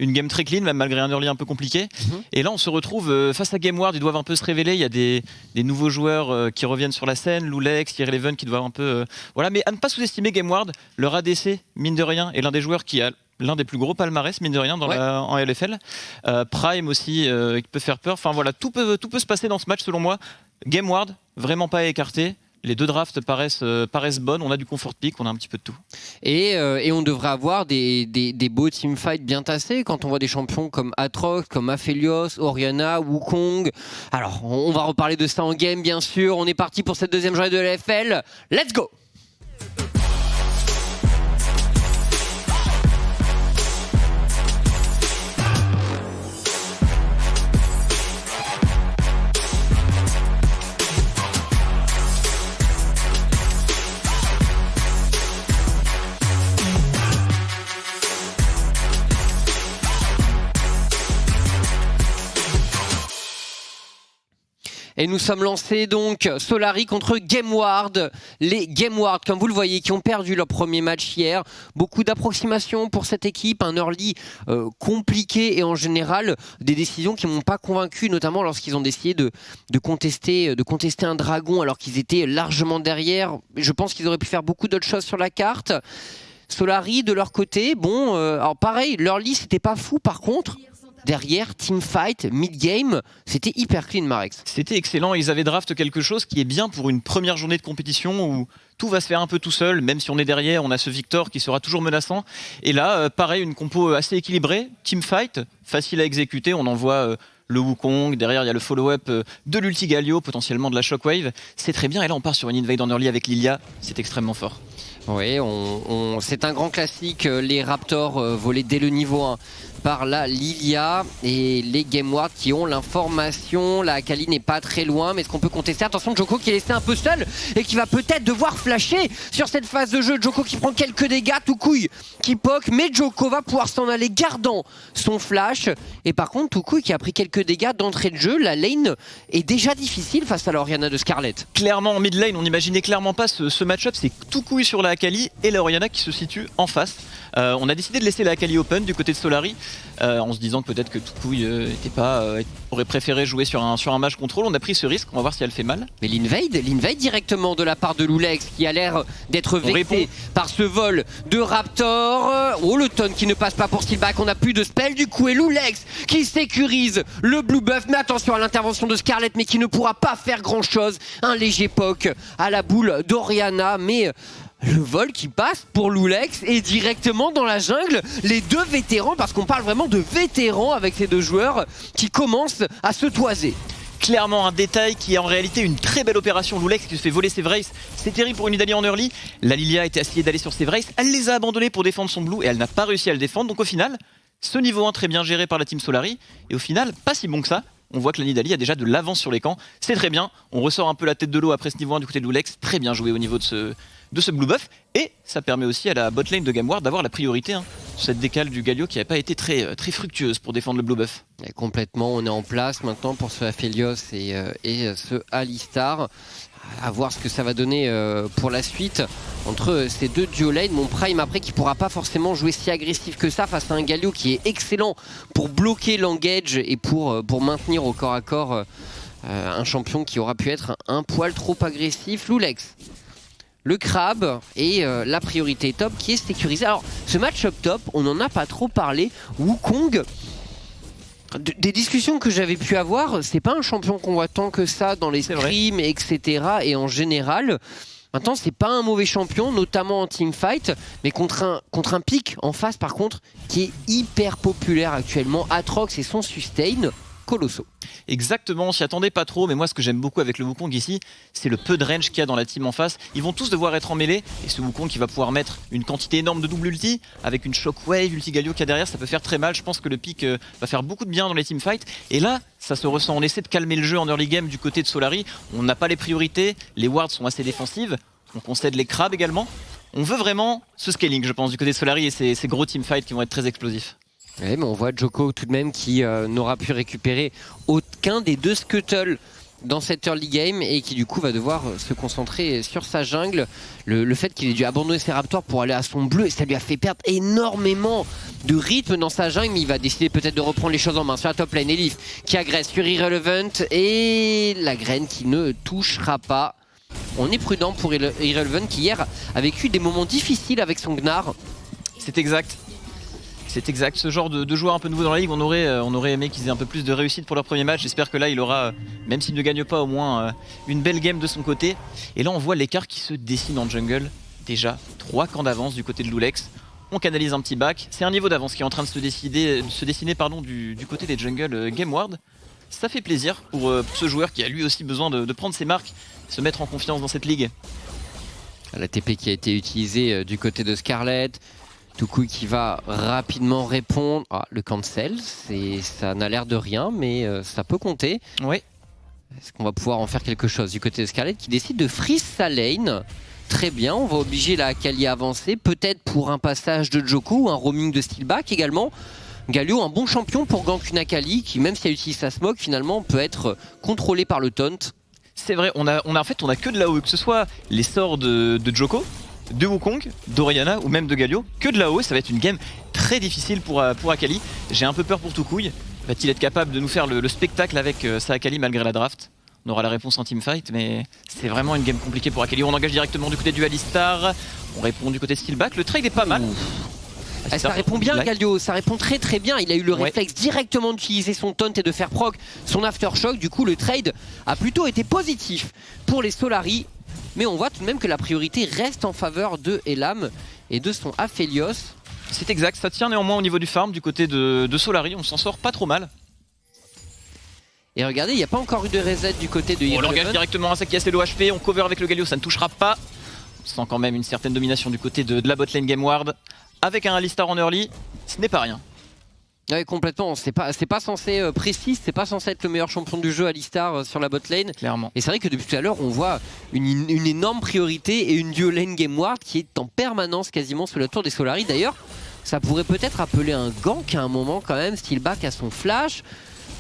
Une game très clean, même malgré un early un peu compliqué. Et là, on se retrouve face à GameWard. Ils doivent un peu se révéler. Il y a des nouveaux joueurs qui reviennent sur la scène. Lulex, Tier 11 qui doivent un peu... Voilà. Mais à ne pas sous-estimer GameWard. Leur ADC, mine de rien, est l'un des joueurs qui a l'un des plus gros palmarès, mine de rien, en LFL. Prime aussi, qui peut faire peur. Enfin voilà, tout peut se passer dans ce match, selon moi. GameWard, vraiment pas à écarter. Les deux drafts paraissent bonnes, on a du comfort pick, on a un petit peu de tout. Et on devrait avoir des beaux teamfights bien tassés quand on voit des champions comme Aatrox, comme Aphelios, Orianna, Wukong. Alors, on va reparler de ça en game bien sûr. On est parti pour cette deuxième journée de l'AFL. Let's go! Et nous sommes lancés donc Solari contre GameWard. Les GameWard, comme vous le voyez, qui ont perdu leur premier match hier. Beaucoup d'approximations pour cette équipe, un early compliqué et en général des décisions qui ne m'ont pas convaincu, notamment lorsqu'ils ont décidé de contester un dragon alors qu'ils étaient largement derrière. Je pense qu'ils auraient pu faire beaucoup d'autres choses sur la carte. Solari, de leur côté, bon, alors pareil, l'early c'était pas fou par contre. Derrière, teamfight, mid-game, c'était hyper clean, Marex. C'était excellent, ils avaient draft quelque chose qui est bien pour une première journée de compétition où tout va se faire un peu tout seul, même si on est derrière, on a ce Victor qui sera toujours menaçant. Et là, pareil, une compo assez équilibrée, teamfight, facile à exécuter, on envoie le Wukong, derrière il y a le follow-up de l'ulti Galio, potentiellement de la Shockwave, c'est très bien, et là on part sur une invade en early avec Lilia, c'est extrêmement fort. Oui, c'est un grand classique, les Raptors volés dès le niveau 1 par la Lilia et les GameWard qui ont l'information. La Akali n'est pas très loin, mais est-ce qu'on peut contester? Attention, Djoko qui est laissé un peu seul et qui va peut-être devoir flasher sur cette phase de jeu. Djoko qui prend quelques dégâts, Toucouille qui poke, mais Djoko va pouvoir s'en aller gardant son flash. Et par contre, Toucouille qui a pris quelques dégâts d'entrée de jeu. La lane est déjà difficile face à l'Orianna de Scarlet. Clairement, en mid lane, on n'imaginait clairement pas ce match-up. C'est Toucouille sur la Akali et la Orianna qui se situent en face. On a décidé de laisser la Akali open du côté de Solari, en se disant que peut-être que Toucouille aurait préféré jouer sur un match contrôle. On a pris ce risque, on va voir si elle fait mal. Mais l'invade directement de la part de Lulex qui a l'air d'être vexé par ce vol de Raptor. Oh, le ton qui ne passe pas pour Steelback, on n'a plus de spell du coup, et Lulex qui sécurise le blue buff. Mais attention à l'intervention de Scarlet, mais qui ne pourra pas faire grand chose. Un léger poke à la boule d'Orianna, mais le vol qui passe pour Lulex est directement dans la jungle. Les deux vétérans, parce qu'on parle vraiment de vétérans avec ces deux joueurs qui commencent à se toiser. Clairement un détail qui est en réalité une très belle opération. Lulex qui se fait voler ses Vrace, c'est terrible pour une Nidalee en early. La Lilia était essayée d'aller sur ses Vrace, elle les a abandonnés pour défendre son blue et elle n'a pas réussi à le défendre. Donc au final, ce niveau 1 très bien géré par la team Solari et au final pas si bon que ça. on voit que la Nidalee a déjà de l'avance sur les camps. C'est très bien. On ressort un peu la tête de l'eau après ce niveau 1 du côté de Loulex. Très bien joué au niveau de ce blue buff. Et ça permet aussi à la bot lane de Gameward d'avoir la priorité sur cette décale du Galio qui n'a pas été très, très fructueuse pour défendre le blue buff. Et complètement, on est en place maintenant pour ce Aphelios et ce Alistar. À voir ce que ça va donner pour la suite entre ces deux duo lane. Mon Prime après qui pourra pas forcément jouer si agressif que ça face à un Galio qui est excellent pour bloquer l'engage et pour maintenir au corps à corps un champion qui aura pu être un poil trop agressif. Loulex, le crabe et la priorité top qui est sécurisée. Alors ce match-up top, on n'en a pas trop parlé. Wukong, des discussions que j'avais pu avoir, c'est pas un champion qu'on voit tant que ça dans les streams, etc. Et en général, maintenant c'est pas un mauvais champion, notamment en teamfight, mais contre un pick en face par contre, qui est hyper populaire actuellement. Aatrox et son sustain colossaux. Exactement, on s'y attendait pas trop, mais moi ce que j'aime beaucoup avec le Wukong ici, c'est le peu de range qu'il y a dans la team en face. Ils vont tous devoir être en mêlée, et ce Wukong qui va pouvoir mettre une quantité énorme de double ulti, avec une shockwave, ulti Galio qu'il y a derrière, ça peut faire très mal. Je pense que le pick va faire beaucoup de bien dans les teamfights, et là, ça se ressent. On essaie de calmer le jeu en early game du côté de Solari, on n'a pas les priorités, les wards sont assez défensives, on concède les crabes également. On veut vraiment ce scaling, je pense, du côté de Solari et ces gros teamfights qui vont être très explosifs. Ouais, mais on voit Djoko tout de même qui n'aura pu récupérer aucun des deux scuttles dans cette early game et qui du coup va devoir se concentrer sur sa jungle. Le fait qu'il ait dû abandonner ses raptors pour aller à son bleu, ça lui a fait perdre énormément de rythme dans sa jungle, mais il va décider peut-être de reprendre les choses en main sur la top lane. Elif qui agresse sur Irrelevant et la graine qui ne touchera pas. On est prudent pour Irrelevant qui hier a vécu des moments difficiles avec son Gnar. C'est exact. C'est exact, ce genre de joueur un peu nouveau dans la ligue, on aurait aimé qu'ils aient un peu plus de réussite pour leur premier match. J'espère que là il aura, même s'il ne gagne pas, au moins une belle game de son côté. Et là on voit l'écart qui se dessine en jungle. Déjà 3 camps d'avance du côté de Loulex. On canalise un petit back. C'est un niveau d'avance qui est en train de se dessiner du côté des jungle Gameward. Ça fait plaisir pour ce joueur qui a lui aussi besoin de prendre ses marques, se mettre en confiance dans cette ligue. La TP qui a été utilisée du côté de Scarlet. Toukou qui va rapidement répondre. Ah, le cancel, ça n'a l'air de rien, mais ça peut compter. Oui. Est-ce qu'on va pouvoir en faire quelque chose du côté de Scarlet qui décide de freeze sa lane? Très bien, on va obliger la Akali à avancer, peut-être pour un passage de Djoko ou un roaming de Steelback également. Galio, un bon champion pour gank une Akali qui, même si elle utilise sa smoke, finalement peut être contrôlée par le taunt. C'est vrai, on a que de l'AOE, que ce soit les sorts de Djoko, de Wukong, d'Oriana ou même de Galio, que de l'AOE. Ça va être une game très difficile pour Akali. J'ai un peu peur pour Toucouille. Va-t-il être capable de nous faire le spectacle avec sa Akali malgré la draft? On aura la réponse en teamfight, mais c'est vraiment une game compliquée pour Akali. On engage directement du côté du Alistar, on répond du côté Steelback. Le trade est pas mal. Ça répond bien Galio, ça répond très très bien. Il a eu le réflexe directement d'utiliser son taunt et de faire proc son aftershock. Du coup le trade a plutôt été positif pour les Solari. Mais on voit tout de même que la priorité reste en faveur de Elam et de son Aphelios. C'est exact, ça tient néanmoins au niveau du farm du côté de Solari, on s'en sort pas trop mal. Et regardez, il n'y a pas encore eu de reset du côté de Irrelevant. On l'engage directement à ça qui a ses low HP, on cover avec le Galio, ça ne touchera pas. On sent quand même une certaine domination du côté de la botlane Gameward. Avec un Alistar en early, ce n'est pas rien. Ouais, complètement, c'est pas censé précis, c'est pas censé être le meilleur champion du jeu Alistar sur la botlane. Clairement. Et c'est vrai que depuis tout à l'heure, on voit une énorme priorité et une duo lane Gameward qui est en permanence quasiment sous la tour des Solari. D'ailleurs, ça pourrait peut-être appeler un gank à un moment quand même, Steelback a son flash.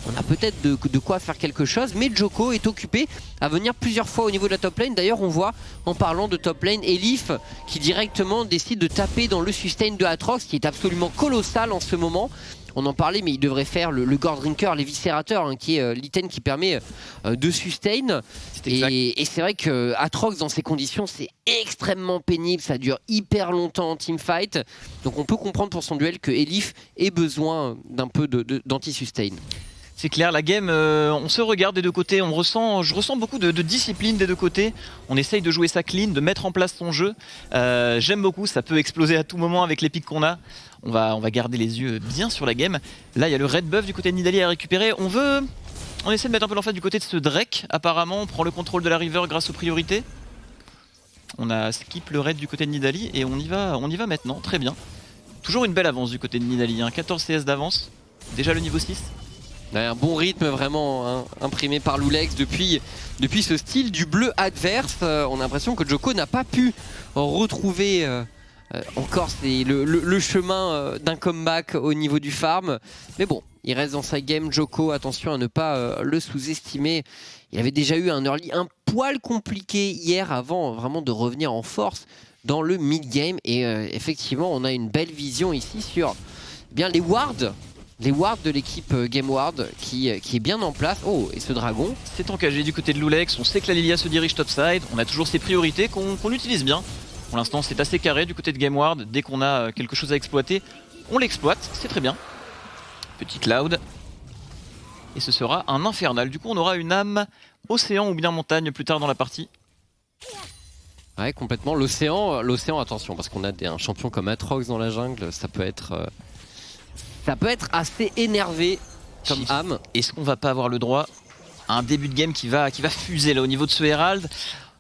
On a peut-être de quoi faire quelque chose, mais Djoko est occupé à venir plusieurs fois au niveau de la top lane. D'ailleurs, on voit, en parlant de top lane, Elif qui directement décide de taper dans le sustain de Aatrox, qui est absolument colossal en ce moment. On en parlait, mais il devrait faire le Gore Drinker, les Viscérateurs, hein, qui est l'item qui permet de sustain. Et c'est vrai que Aatrox, dans ces conditions, c'est extrêmement pénible. Ça dure hyper longtemps en teamfight. Donc on peut comprendre pour son duel que Elif ait besoin d'un peu d'anti-sustain. C'est clair, la game, on se regarde des deux côtés, je ressens beaucoup de discipline des deux côtés. On essaye de jouer ça clean, de mettre en place son jeu. J'aime beaucoup, ça peut exploser à tout moment avec les pics qu'on a. On va garder les yeux bien sur la game. Là, il y a le red buff du côté de Nidalee à récupérer. On essaie de mettre un peu l'emphase du côté de ce Drake. Apparemment, on prend le contrôle de la river grâce aux priorités. On a skip le raid du côté de Nidalee et on y va maintenant, très bien. Toujours une belle avance du côté de Nidalee, hein. 14 CS d'avance, déjà le niveau 6. Un bon rythme vraiment imprimé par Loulex depuis ce style du bleu adverse. On a l'impression que Djoko n'a pas pu retrouver encore le chemin d'un comeback au niveau du farm. Mais bon, il reste dans sa game. Djoko, attention à ne pas le sous-estimer. Il avait déjà eu un early un poil compliqué hier avant vraiment de revenir en force dans le mid-game. Et effectivement, on a une belle vision ici sur bien les wards. Les wards de l'équipe Game Ward qui est bien en place. Oh, et ce dragon. C'est engagé du côté de Loulex. On sait que la Lilia se dirige topside. On a toujours ses priorités qu'on utilise bien. Pour l'instant, c'est assez carré du côté de Game Ward. Dès qu'on a quelque chose à exploiter, on l'exploite. C'est très bien. Petit Cloud. Et ce sera un infernal. Du coup, on aura une âme océan ou bien montagne plus tard dans la partie. Ouais, complètement. L'océan, attention, parce qu'on a un champion comme Atrox dans la jungle. Ça peut être assez énervé comme âme. Est-ce qu'on va pas avoir le droit à un début de game qui va fuser là au niveau de ce Herald?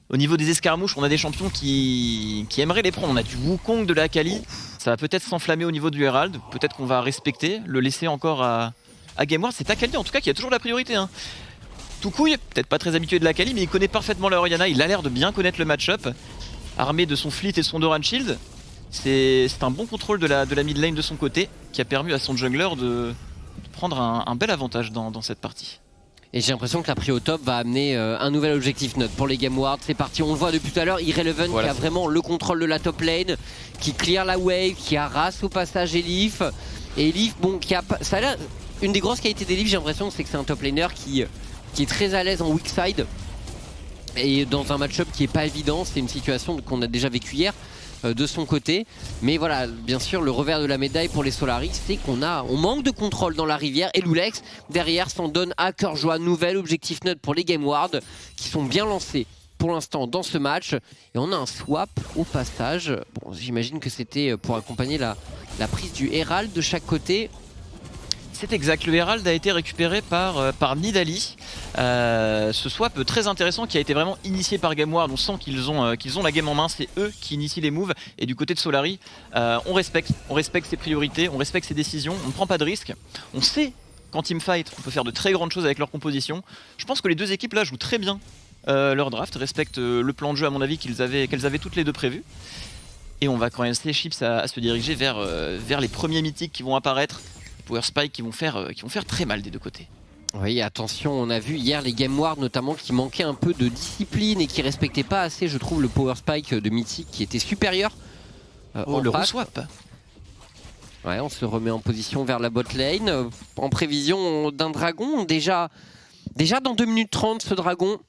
Au niveau des escarmouches, on a des champions qui aimeraient les prendre. On a du Wukong, de la Akali. Ça va peut-être s'enflammer au niveau du Herald. Peut-être qu'on va respecter, le laisser encore à Game Ward. C'est Akali en tout cas qui a toujours la priorité. Toukouille, peut-être pas très habitué de la Akali, mais il connaît parfaitement la Orianna. Il a l'air de bien connaître le match-up. Armé de son Fleet et son Doran Shield. C'est un bon contrôle de la mid lane de son côté qui a permis à son jungler de prendre un bel avantage dans cette partie. Et j'ai l'impression que la prio top va amener un nouvel objectif note pour les Game Ward. C'est parti, on le voit depuis tout à l'heure, Irrelevant voilà, qui a vraiment le contrôle de la top lane, qui clear la wave, qui harasse au passage Elif. Et Elif, bon, ça a l'air, une des grosses qualités d'Elif, j'ai l'impression, c'est que c'est un top laner qui est très à l'aise en weak side. Et dans un match-up qui est pas évident, c'est une situation qu'on a déjà vécue hier. De son côté, mais voilà, bien sûr le revers de la médaille pour les Solaris, c'est qu'on manque de contrôle dans la rivière et Loulex derrière s'en donne à cœur joie. Nouvel objectif note pour les Game Ward qui sont bien lancés pour l'instant dans ce match, et on a un swap au passage. Bon, j'imagine que c'était pour accompagner la prise du Herald de chaque côté. C'est exact, le Herald a été récupéré par Nidalee. Ce swap très intéressant qui a été vraiment initié par Game Ward. On sent qu'ils ont la game en main, c'est eux qui initient les moves. Et du côté de Solari, on respecte ses priorités, on respecte ses décisions, on ne prend pas de risques. On sait qu'en teamfight, on peut faire de très grandes choses avec leur composition. Je pense que les deux équipes là jouent très bien leur draft, respectent le plan de jeu à mon avis qu'elles avaient toutes les deux prévu. Et on va quand même laisser Chips à se diriger vers les premiers mythiques qui vont apparaître. Power Spike qui vont faire très mal des deux côtés. Oui, attention, on a vu hier les Game Ward notamment qui manquaient un peu de discipline et qui respectaient pas assez, je trouve, le Power Spike de Mythic qui était supérieur. Le re-swap. Ouais, on se remet en position vers la bot lane en prévision d'un dragon. Déjà dans 2 minutes 30 ce dragon.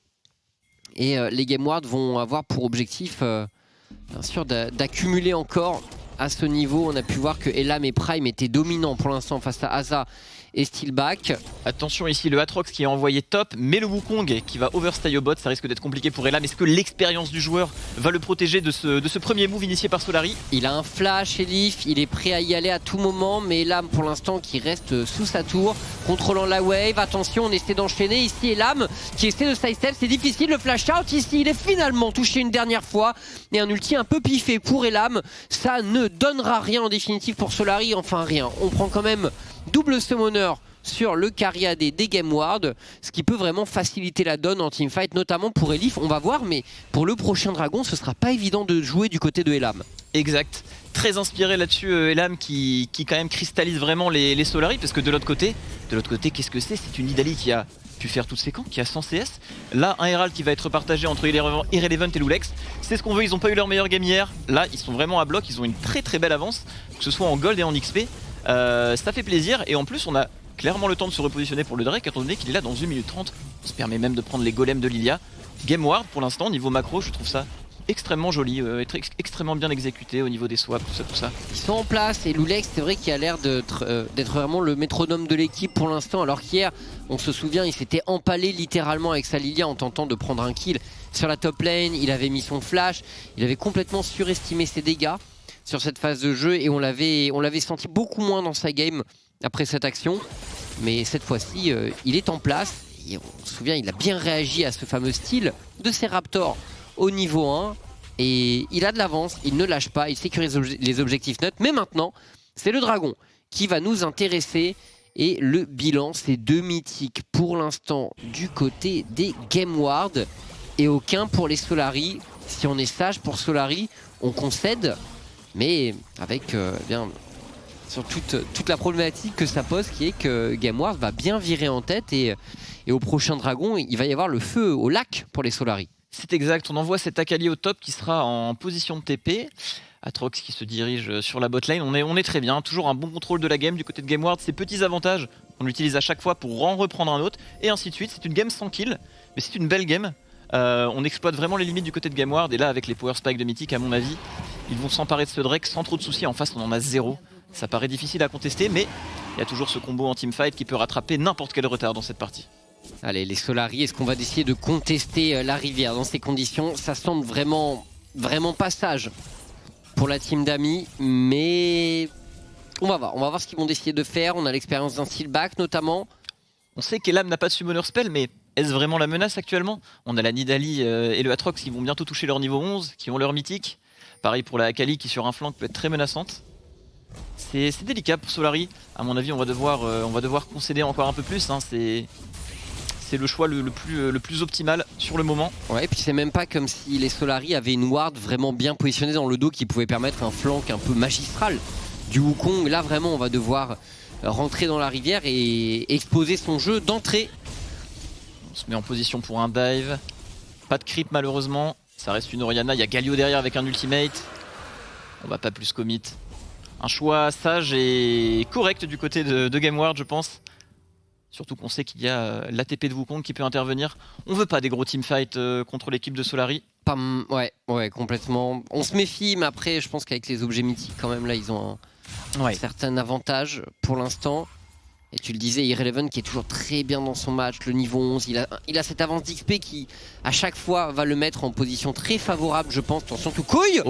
Et les Game Ward vont avoir pour objectif bien sûr d'accumuler encore. À ce niveau, on a pu voir que Elam et Prime étaient dominants pour l'instant face à Asa et Steelback. Attention ici, le Atrox qui est envoyé top, mais le Wukong qui va overstay au bot, ça risque d'être compliqué pour Elam. Est-ce que l'expérience du joueur va le protéger de ce premier move initié par Solari? Il a un flash, Elif, il est prêt à y aller à tout moment, mais Elam pour l'instant qui reste sous sa tour, contrôlant la wave. Attention, on essaie d'enchaîner ici, Elam qui essaie de sidestep, c'est difficile, le flash out ici, il est finalement touché une dernière fois, et un ulti un peu piffé pour Elam. Ça ne donnera rien en définitive pour Solari, enfin rien. On prend quand même double summoner sur le carry AD des Game Ward, ce qui peut vraiment faciliter la donne en teamfight, notamment pour Elif. On va voir, mais pour le prochain dragon, ce sera pas évident de jouer du côté de Elam. Exact. Très inspiré là-dessus, Elam qui quand même cristallise vraiment les Solari, parce que de l'autre côté, qu'est-ce que c'est? C'est une Nidalee qui a pu faire toutes ses camps, qui a 100 CS. Là, un Herald qui va être partagé entre Irrelevant et Loulex. C'est ce qu'on veut, ils n'ont pas eu leur meilleure game hier. Là, ils sont vraiment à bloc, ils ont une très très belle avance, que ce soit en gold et en XP. Ça fait plaisir, et en plus, on a clairement le temps de se repositionner pour le Drake, étant donné qu'il est là dans 1 minute 30. On se permet même de prendre les golems de Lilia. Game Ward, pour l'instant, niveau macro, je trouve ça extrêmement joli, extrêmement bien exécuté au niveau des swaps, tout ça. Ils sont en place et Loulex, c'est vrai qu'il a l'air d'être vraiment le métronome de l'équipe pour l'instant, alors qu'hier, on se souvient, il s'était empalé littéralement avec sa Lilia en tentant de prendre un kill sur la top lane. Il avait mis son flash, il avait complètement surestimé ses dégâts sur cette phase de jeu, et on l'avait senti beaucoup moins dans sa game après cette action. Mais cette fois-ci, il est en place. Et on se souvient, il a bien réagi à ce fameux style de ces Raptors au niveau 1. Et il a de l'avance, il ne lâche pas, il sécurise les objectifs neutres. Mais maintenant, c'est le dragon qui va nous intéresser. Et le bilan, c'est 2 mythiques pour l'instant du côté des GameWard et aucun pour les Solari. Si on est sage pour Solari, on concède, mais avec bien sur toute la problématique que ça pose, qui est que GameWard va bien virer en tête et au prochain Dragon, il va y avoir le feu au lac pour les Solari. C'est exact, on envoie cet Akali au top qui sera en position de TP. Atrox qui se dirige sur la botlane, on est très bien, toujours un bon contrôle de la game du côté de GameWard, ces petits avantages on l'utilise à chaque fois pour en reprendre un autre, et ainsi de suite. C'est une game sans kill, mais c'est une belle game. On exploite vraiment les limites du côté de GameWard, et là avec les power spikes de Mythic, à mon avis, ils vont s'emparer de ce Drake sans trop de soucis. En face on en a 0, ça paraît difficile à contester, mais il y a toujours ce combo en teamfight qui peut rattraper n'importe quel retard dans cette partie. Allez, les Solari, est-ce qu'on va décider de contester la rivière dans ces conditions? Ça semble vraiment pas sage pour la team d'amis, mais on va voir ce qu'ils vont décider de faire. On a l'expérience d'un Steelback notamment. On sait qu'Elam n'a pas de summoner spell, mais est-ce vraiment la menace actuellement? On a la Nidalee et le Atrox qui vont bientôt toucher leur niveau 11, qui ont leur mythique. Pareil pour la Akali qui sur un flanc peut être très menaçante. C'est délicat pour Solari. À mon avis, on va devoir concéder encore un peu plus. Hein. C'est le choix le plus optimal sur le moment. Ouais, et puis c'est même pas comme si les Solari avaient une ward vraiment bien positionnée dans le dos qui pouvait permettre un flank un peu magistral du Wukong. Là vraiment on va devoir rentrer dans la rivière et exposer son jeu d'entrée. On se met en position pour un dive. Pas de creep malheureusement. Ça reste une Orianna. Il y a Galio derrière avec un ultimate. On va pas plus commit. Un choix sage et correct du côté de GameWard, je pense. Surtout qu'on sait qu'il y a l'ATP de Wukong qui peut intervenir. On veut pas des gros teamfights contre l'équipe de Solari. Ouais, complètement. On se méfie, mais après, je pense qu'avec les objets mythiques, quand même, là, ils ont un certain avantage pour l'instant. Et tu le disais, Irrelevant qui est toujours très bien dans son match, le niveau 11, il a cette avance d'XP qui, à chaque fois, va le mettre en position très favorable, je pense. Attention, Toucouille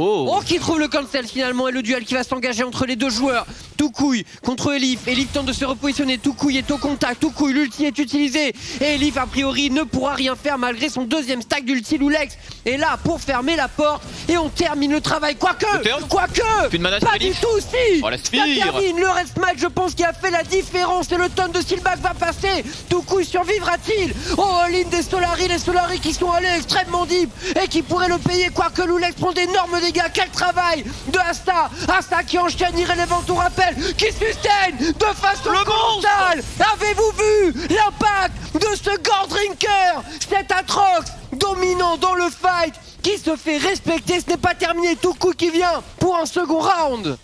qui trouve le cancel finalement, et le duel qui va s'engager entre les deux joueurs. Toucouille contre Elif, Elif tente de se repositionner, Toucouille est au contact, Toucouille, l'ulti est utilisé, et Elif, a priori, ne pourra rien faire malgré son deuxième stack d'ulti. Lulex est là pour fermer la porte, et on termine le travail, quoique pas du tout, si ça termine le rest match, je pense, qui a fait la différence. Et le tonne de Steelback va passer. Toucouille survivra-t-il? Oh, ligne des Solari, les Solari qui sont allés extrêmement deep et qui pourraient le payer, quoique Lulex prend d'énormes dégâts. Quel travail de Asta! Asta qui enchaîne Irrelevant, on rappelle, qui sustain de façon brutale. Avez-vous vu l'impact de ce Gordrinker? Cet Atrox dominant dans le fight qui se fait respecter. Ce n'est pas terminé. Toucouille qui vient pour un second round.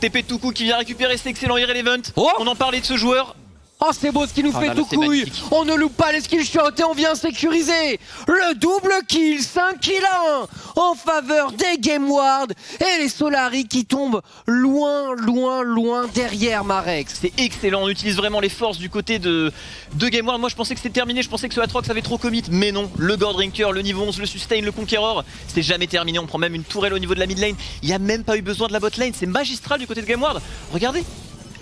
TP Toucou qui vient récupérer cet excellent Irrelevant. On en parlait de ce joueur. Oh, c'est beau ce qu'il nous fait, Toucouille. On ne loupe pas les skill shots et on vient sécuriser le double kill, 5 kills à 1 en faveur des GameWard et les Solari qui tombent loin derrière Marex. C'est excellent, on utilise vraiment les forces du côté de GameWard. Moi je pensais que c'était terminé, je pensais que ce Atrox avait trop commit, mais non. Le Gordrinker, le niveau 11, le Sustain, le Conqueror, c'est jamais terminé. On prend même une tourelle au niveau de la mid lane. Il n'y a même pas eu besoin de la bot lane, c'est magistral du côté de GameWard. Regardez,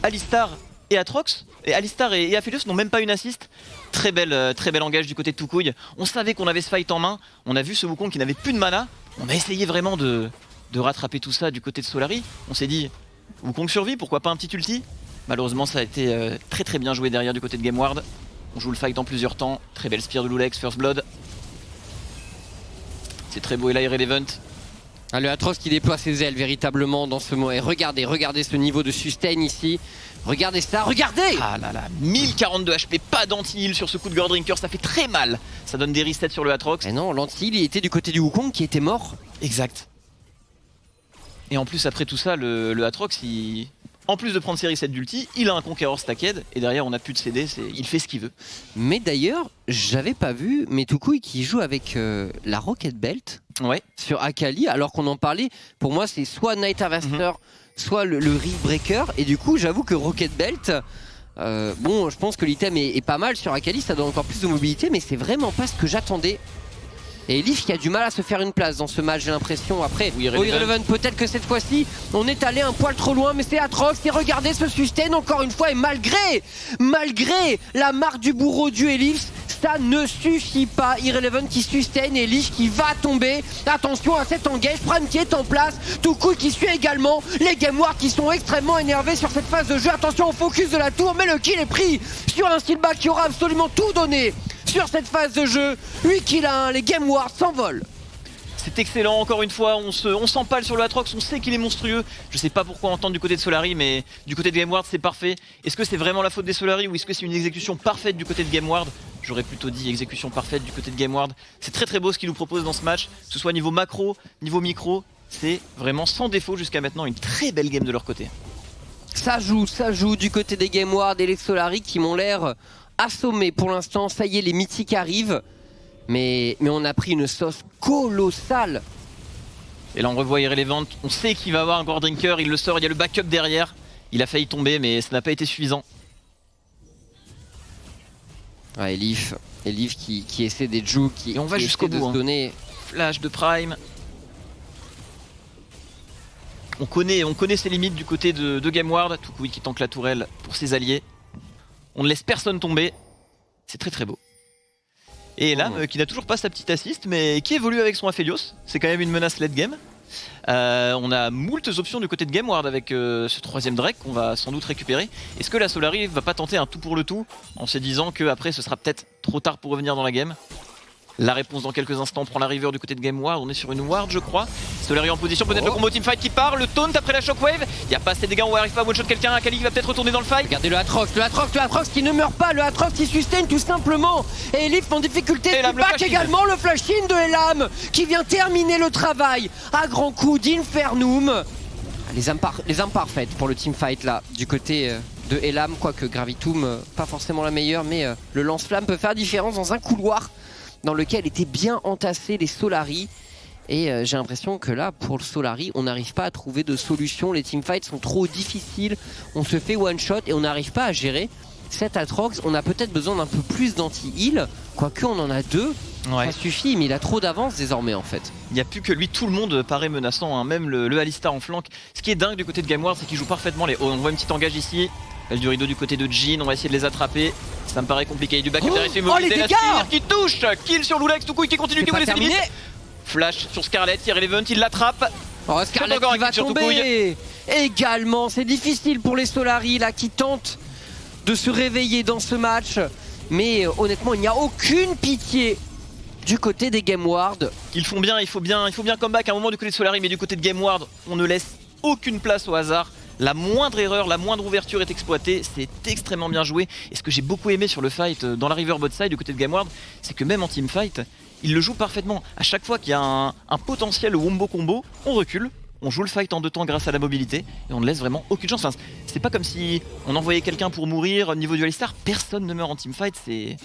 Alistar et Atrox, et Alistar et Aphelios n'ont même pas une assist. Très bel engage du côté de Toucouille. On savait qu'on avait ce fight en main. On a vu ce Wukong qui n'avait plus de mana. On a essayé vraiment de rattraper tout ça du côté de Solari. On s'est dit, Wukong survit, pourquoi pas un petit ulti? Malheureusement ça a été très bien joué derrière du côté de GameWard. On joue le fight en plusieurs temps. Très belle spear de Lulex, First Blood. C'est très beau, et là Irrelevant. Ah, le Atrox qui déploie ses ailes véritablement dans ce moment. Et regardez ce niveau de sustain ici. Regardez ça, regardez! Ah là là, 1042 HP, pas d'anti-heal sur ce coup de Gordrinker, ça fait très mal. Ça donne des resets sur le Atrox. Et non, l'anti-heal il était du côté du Wukong qui était mort. Exact. Et en plus après tout ça, le Atrox, en plus de prendre ses resets d'ulti, il a un Conqueror stacked, et derrière on a plus de CD, il fait ce qu'il veut. Mais d'ailleurs, j'avais pas vu, mais Toucouille qui joue avec la Rocket Belt sur Akali, alors qu'on en parlait, pour moi c'est soit Night Harvester, soit le Rift Breaker, et du coup j'avoue que Rocket Belt, bon je pense que l'item est pas mal sur Akali, ça donne encore plus de mobilité, mais c'est vraiment pas ce que j'attendais. Et Elif qui a du mal à se faire une place dans ce match, j'ai l'impression. Après, Irrelevant, peut-être que cette fois-ci, on est allé un poil trop loin, mais c'est Atrox. Et regardez ce sustain encore une fois, et malgré la marque du bourreau du Elif, ça ne suffit pas. Irrelevant qui sustain et Lich qui va tomber. Attention à cet engage, Prime qui est en place, Tuku qui suit également. Les Gameward qui sont extrêmement énervés sur cette phase de jeu. Attention au focus de la tour, mais le kill est pris sur un Steelback qui aura absolument tout donné sur cette phase de jeu. 8 kills à 1, les Gameward s'envolent. C'est excellent, encore une fois, on s'empale sur le Aatrox, on sait qu'il est monstrueux. Je sais pas pourquoi entendre du côté de Solary, mais du côté de Gameward c'est parfait. Est-ce que c'est vraiment la faute des Solary ou est-ce que c'est une exécution parfaite du côté de Gameward? J'aurais plutôt dit exécution parfaite du côté de Gameward. C'est très très beau ce qu'il nous propose dans ce match, que ce soit niveau macro, niveau micro. C'est vraiment sans défaut jusqu'à maintenant une très belle game de leur côté. Ça joue du côté des Gameward et les Solary qui m'ont l'air assommés pour l'instant. Ça y est, les mythiques arrivent. Mais on a pris une sauce colossale. Et là on revoit Irrelevant, on sait qu'il va avoir un Gore Drinker, il le sort, il y a le backup derrière. Il a failli tomber mais ça n'a pas été suffisant. Ouais, Elif qui essaie des jukes, et on va jusqu'au bout, se donner. Flash de Prime. On connaît ses limites du côté de Gameward. Tuku qui tank la tourelle pour ses alliés. On ne laisse personne tomber. C'est très très beau. Et Elam qui n'a toujours pas sa petite assist mais qui évolue avec son Aphelios. C'est quand même une menace late game. On a moultes options du côté de Gameward avec ce troisième Drake qu'on va sans doute récupérer. Est-ce que la Solary va pas tenter un tout pour le tout en se disant qu'après ce sera peut-être trop tard pour revenir dans la game? La réponse dans quelques instants prend la river du côté de Gameward, on est sur une ward je crois. Solary en position, peut-être le combo teamfight qui part, le taunt après la shockwave. Il n'y a pas assez de dégâts, on n'arrive pas à one-shot quelqu'un, Akali qui va peut-être retourner dans le fight. Regardez le Aatrox qui ne meurt pas, le Aatrox qui sustain tout simplement. Et Elif en difficulté, back également, le flash-in de Elam qui vient terminer le travail à grands coups d'Infernum. Les armes parfaites pour le teamfight là, du côté de Elam, quoique Gravitum, pas forcément la meilleure, mais le lance-flamme peut faire la différence dans un couloir dans lequel étaient bien entassés les Solary. Et j'ai l'impression que là, pour le Solary, on n'arrive pas à trouver de solution. Les teamfights sont trop difficiles. On se fait one-shot et on n'arrive pas à gérer cet Aatrox. On a peut-être besoin d'un peu plus d'anti-heal. Quoique on en a deux, ça suffit. Mais il a trop d'avance désormais en fait. Il n'y a plus que lui, tout le monde paraît menaçant. Hein. Même le Alistar en flank. Ce qui est dingue du côté de Gameward, c'est qu'il joue parfaitement les... Oh, on voit une petite engage ici. Elle du rideau du côté de Jhin, on va essayer de les attraper. Ça me paraît compliqué. Du backup derrière, immobilisé, la Spear qui touche. Kill sur Lulex, Tuku qui continue, qui voulait terminer. Flash sur Scarlet, Irrelevant, il l'attrape. Oh, Scarlet qui va tomber. Également, c'est difficile pour les Solary là qui tentent de se réveiller dans ce match. Mais honnêtement, il n'y a aucune pitié du côté des Gameward. Ils font bien, il faut bien comeback à un moment du côté de Solary, mais du côté de Gameward, on ne laisse aucune place au hasard. La moindre erreur, la moindre ouverture est exploitée, c'est extrêmement bien joué. Et ce que j'ai beaucoup aimé sur le fight dans la river bot side du côté de Gameward, c'est que même en team fight, il le joue parfaitement. À chaque fois qu'il y a un potentiel wombo combo, on recule, on joue le fight en deux temps grâce à la mobilité et on ne laisse vraiment aucune chance. Enfin, c'est pas comme si on envoyait quelqu'un pour mourir au niveau du Alistar, personne ne meurt en team fight, c'est...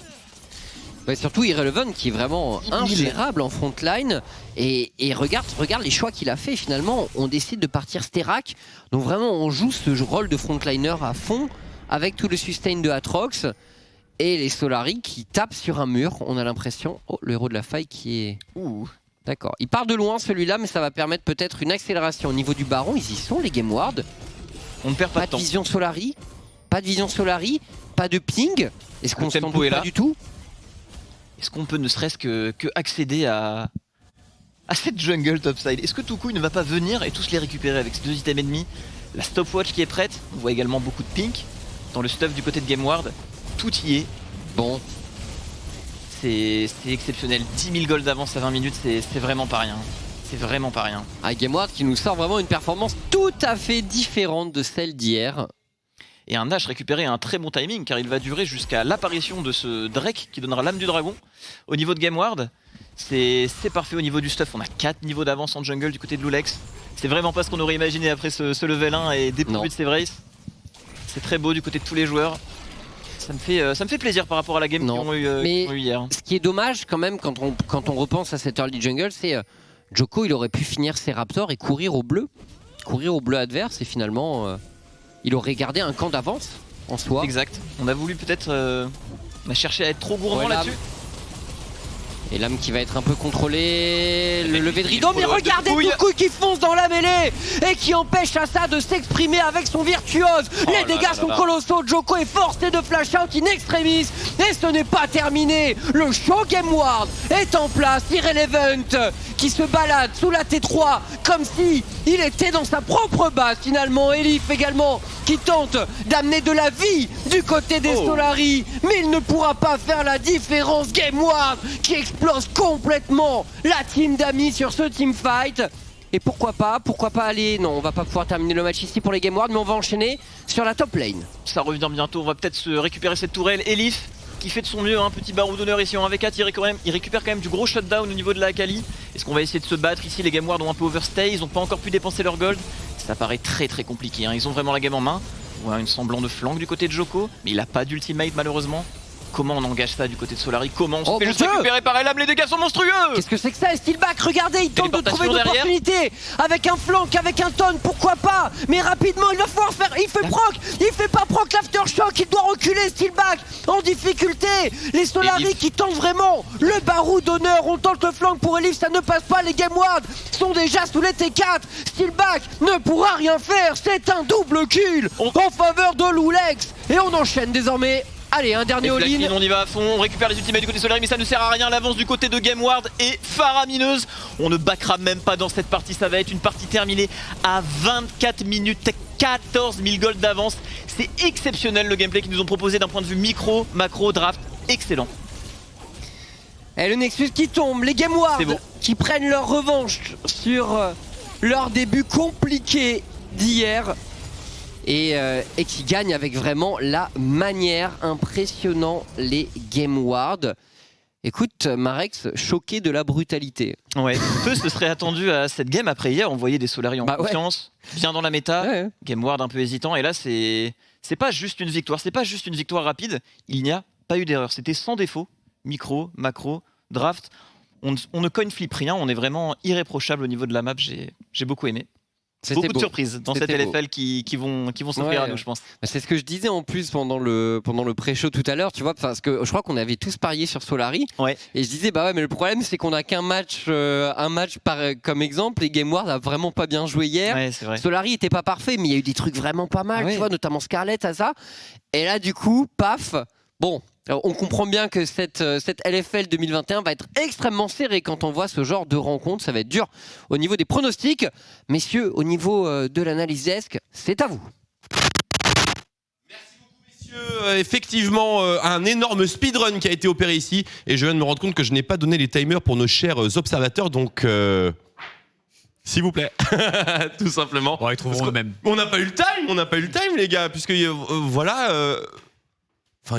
Ouais, surtout Irrelevant qui est vraiment ingérable en frontline et regarde les choix qu'il a fait finalement. On décide de partir Sterak, donc vraiment on joue ce rôle de frontliner à fond avec tout le sustain de Aatrox et les Solary qui tapent sur un mur. On a l'impression, oh, le héros de la faille qui est... D'accord, il part de loin celui-là, mais ça va permettre peut-être une accélération au niveau du baron. Ils y sont les Gameward. On ne perd pas de temps. Vision Solary, pas de vision Solary, pas de ping. Est-ce qu'on s'en doute pas du tout? Est-ce qu'on peut ne serait-ce que accéder à cette jungle topside? Est-ce que Tuku ne va pas venir et tous les récupérer avec ces deux items ennemis? La stopwatch qui est prête, on voit également beaucoup de pink dans le stuff du côté de Gameward. Tout y est. Bon. C'est exceptionnel. 10 000 gold d'avance à 20 minutes, c'est vraiment pas rien. C'est vraiment pas rien. Ah, Gameward qui nous sort vraiment une performance tout à fait différente de celle d'hier. Et un Nash récupéré à un très bon timing car il va durer jusqu'à l'apparition de ce Drake qui donnera l'âme du dragon. Au niveau de Gameward, c'est parfait au niveau du stuff. On a 4 niveaux d'avance en jungle du côté de Lulex. C'est vraiment pas ce qu'on aurait imaginé après ce level 1 et dépourvu de ses Vrace. C'est très beau du côté de tous les joueurs. Ça me fait plaisir par rapport à la game qu'ils ont eu hier. Ce qui est dommage quand même quand on repense à cette early jungle, c'est Djoko il aurait pu finir ses Raptors et courir au bleu adverse et finalement... il aurait gardé un camp d'avance en soi. Exact. On a voulu peut-être chercher à être trop gourmand là-dessus. Et l'âme qui va être un peu contrôlée, le lever de rideau, mais regardez Toucouille qui fonce dans la mêlée et qui empêche Assa de s'exprimer avec son virtuose. Les dégâts sont colossaux, Djoko est forcé de flash out in extremis et ce n'est pas terminé. Le show Game Ward est en place, Irrelevant qui se balade sous la T3 comme si il était dans sa propre base finalement. Elif également qui tente d'amener de la vie du côté des Solari, mais il ne pourra pas faire la différence. Game Ward qui explose complètement la team d'Ami sur ce teamfight. Et pourquoi pas aller... Non, on va pas pouvoir terminer le match ici pour les Game Ward, mais on va enchaîner sur la top lane. Ça revient bientôt, on va peut-être se récupérer cette tourelle. Elif qui fait de son mieux, un petit barreau d'honneur ici en 1v4, il récupère quand même du gros shutdown au niveau de la Akali. Est-ce qu'on va essayer de se battre ici? Les Game Ward ont un peu overstay, ils n'ont pas encore pu dépenser leur gold. Ça paraît très compliqué, hein. Ils ont vraiment la game en main. On voit une semblant de flank du côté de Djoko, mais il a pas d'ultimate malheureusement. Comment on engage ça du côté de Solari? Comment on se fait juste récupérer par Elam? Les dégâts sont monstrueux! Qu'est-ce que c'est que ça? Steelback, regardez, il tente de trouver une opportunité avec un flank, avec un tonne, pourquoi pas? Mais rapidement, il va pouvoir faire. Il fait pas proc l'aftershock, il doit reculer. Steelback en difficulté. Les Solari qui tentent vraiment le barreau d'honneur. On tente le flank pour Elif, ça ne passe pas. Les Game Ward sont déjà sous les T4. Steelback ne pourra rien faire. C'est un double kill en faveur de Loulex. Et on enchaîne désormais. Allez, un dernier all-in. On y va à fond, on récupère les ultimates du côté Solari, mais ça ne sert à rien. L'avance du côté de Game Ward est faramineuse. On ne backera même pas dans cette partie. Ça va être une partie terminée à 24 minutes, 14 000 gold d'avance. C'est exceptionnel le gameplay qu'ils nous ont proposé d'un point de vue micro, macro, draft. Excellent. Et le Nexus qui tombe, les Game Ward qui prennent leur revanche sur leur début compliqué d'hier. Et qui gagne avec vraiment la manière. Impressionnant les Game Ward. Écoute, Marex, choqué de la brutalité. Ouais, peu se serait attendu à cette game. Après hier, on voyait des Solari en confiance, bien dans la méta, Game Ward un peu hésitant. Et là, c'est pas juste une victoire, c'est pas juste une victoire rapide. Il n'y a pas eu d'erreur, c'était sans défaut. Micro, macro, draft. On ne coin flip rien, on est vraiment irréprochable au niveau de la map. J'ai beaucoup aimé. Beaucoup de surprises dans cette LFL qui vont s'offrir à nous, je pense. C'est ce que je disais en plus pendant le pré-show tout à l'heure, tu vois, parce que je crois qu'on avait tous parié sur Solari. Et je disais, bah ouais, mais le problème, c'est qu'on a qu'un match, comme exemple. Et Game Ward a vraiment pas bien joué hier. Ouais, c'est vrai. Solari était pas parfait, mais il y a eu des trucs vraiment pas mal, tu vois, notamment Scarlett à ça. Et là, du coup, paf, bon. Alors, on comprend bien que cette LFL 2021 va être extrêmement serrée quand on voit ce genre de rencontre. Ça va être dur au niveau des pronostics. Messieurs, au niveau de l'analyse desk, c'est à vous. Merci beaucoup, messieurs. Effectivement, un énorme speedrun qui a été opéré ici. Et je viens de me rendre compte que je n'ai pas donné les timers pour nos chers observateurs. Donc... s'il vous plaît, tout simplement. Ils trouveront eux-mêmes. On n'a pas eu le time, les gars, puisque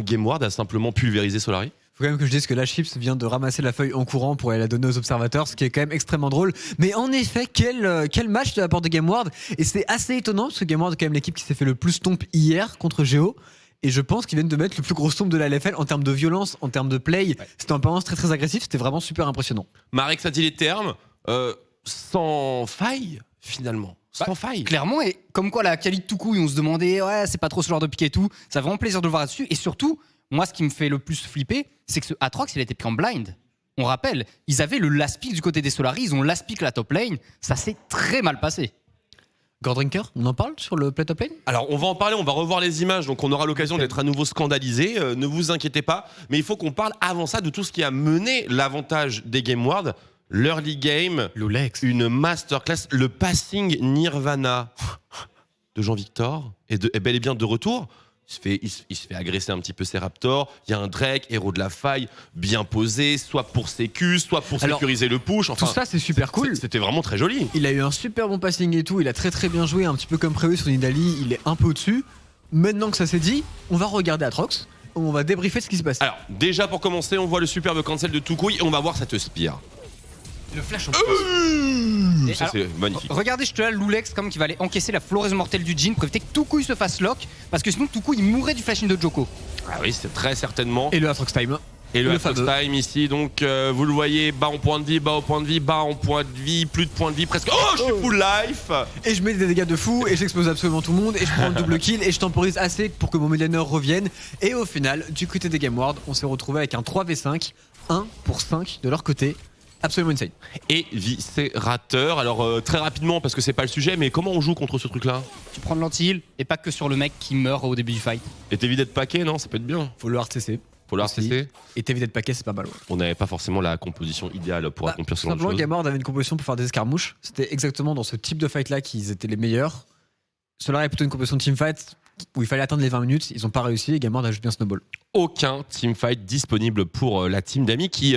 Game Ward a simplement pulvérisé Solari. Faut quand même que je dise que la Chips vient de ramasser la feuille en courant pour aller la donner aux observateurs, ce qui est quand même extrêmement drôle. Mais en effet, quel match de la part de Game Ward. Et c'est assez étonnant parce que Game Ward est quand même l'équipe qui s'est fait le plus stomp hier contre Géo. Et je pense qu'ils viennent de mettre le plus gros stomp de la LFL en termes de violence, en termes de play. C'était un performance très agressif, c'était vraiment super impressionnant. Marex a dit les termes, sans faille finalement. Sans faille. Clairement, et comme quoi la qualité de Toucouille, on se demandait, c'est pas trop ce genre de pick et tout. Ça fait vraiment plaisir de le voir là-dessus. Et surtout, moi, ce qui me fait le plus flipper, c'est que ce Atrox, il a été pris en blind. On rappelle, ils avaient le last pick du côté des Solari, ils ont last pick la top lane. Ça s'est très mal passé. Gordrinker, on en parle sur le play top lane? Alors, on va en parler, on va revoir les images, donc on aura l'occasion d'être à nouveau scandalisé. Ne vous inquiétez pas. Mais il faut qu'on parle avant ça de tout ce qui a mené l'avantage des Game Ward. L'early game, Loulex. Une masterclass, le passing Nirvana de Jean-Victor est bel et bien de retour. Il se fait agresser un petit peu ses Raptors. Il y a un Drake, héros de la faille, bien posé, soit pour sécu, soit pour sécuriser le push. Enfin, tout ça, c'est super cool. C'était vraiment très joli. Il a eu un super bon passing et tout. Il a très bien joué, un petit peu comme prévu sur Nidalee. Il est un peu au-dessus. Maintenant que ça s'est dit, on va regarder Atrox. On va débriefer ce qui se passe. Alors, déjà pour commencer, on voit le superbe cancel de Toucouille et on va voir cette spire. Le flash en ça c'est magnifique. Regardez, je te laisse Loulex comme qui va aller encaisser la floraison mortelle du Jhin pour éviter que Toucouille se fasse lock, parce que sinon Toucouille mourrait du flashing de Djoko. Ah oui, c'est très certainement. Et le Atrox time. Et le Atrox time ici, donc vous le voyez, bas en point de vie, bas au point de vie, bas en point de vie, plus de points de vie, presque. Oh, je suis full life. Et je mets des dégâts de fou, et j'explose absolument tout le monde, et je prends le double kill, et je temporise assez pour que mon midlaner revienne. Et au final, du côté des Game Ward, on s'est retrouvé avec un 3v5 1 pour 5 de leur côté. Absolument insane. Et Viscérateur. Alors très rapidement parce que c'est pas le sujet, mais comment on joue contre ce truc-là? Tu prends de l'anti-heal et pas que sur le mec qui meurt au début du fight. Et t'évites d'être paquet, non? Ça peut être bien. Faut le RTC. Faut le RTC. Et t'évites d'être paquet, c'est pas mal. Ouais. On n'avait pas forcément la composition idéale pour accomplir ce genre de Simplement, choses. Gamord avait une composition pour faire des escarmouches. C'était exactement dans ce type de fight là qu'ils étaient les meilleurs. Cela avait plutôt une composition de teamfight où il fallait attendre les 20 minutes. Ils ont pas réussi et Gamord a juste bien snowball. Aucun teamfight disponible pour la team d'amis qui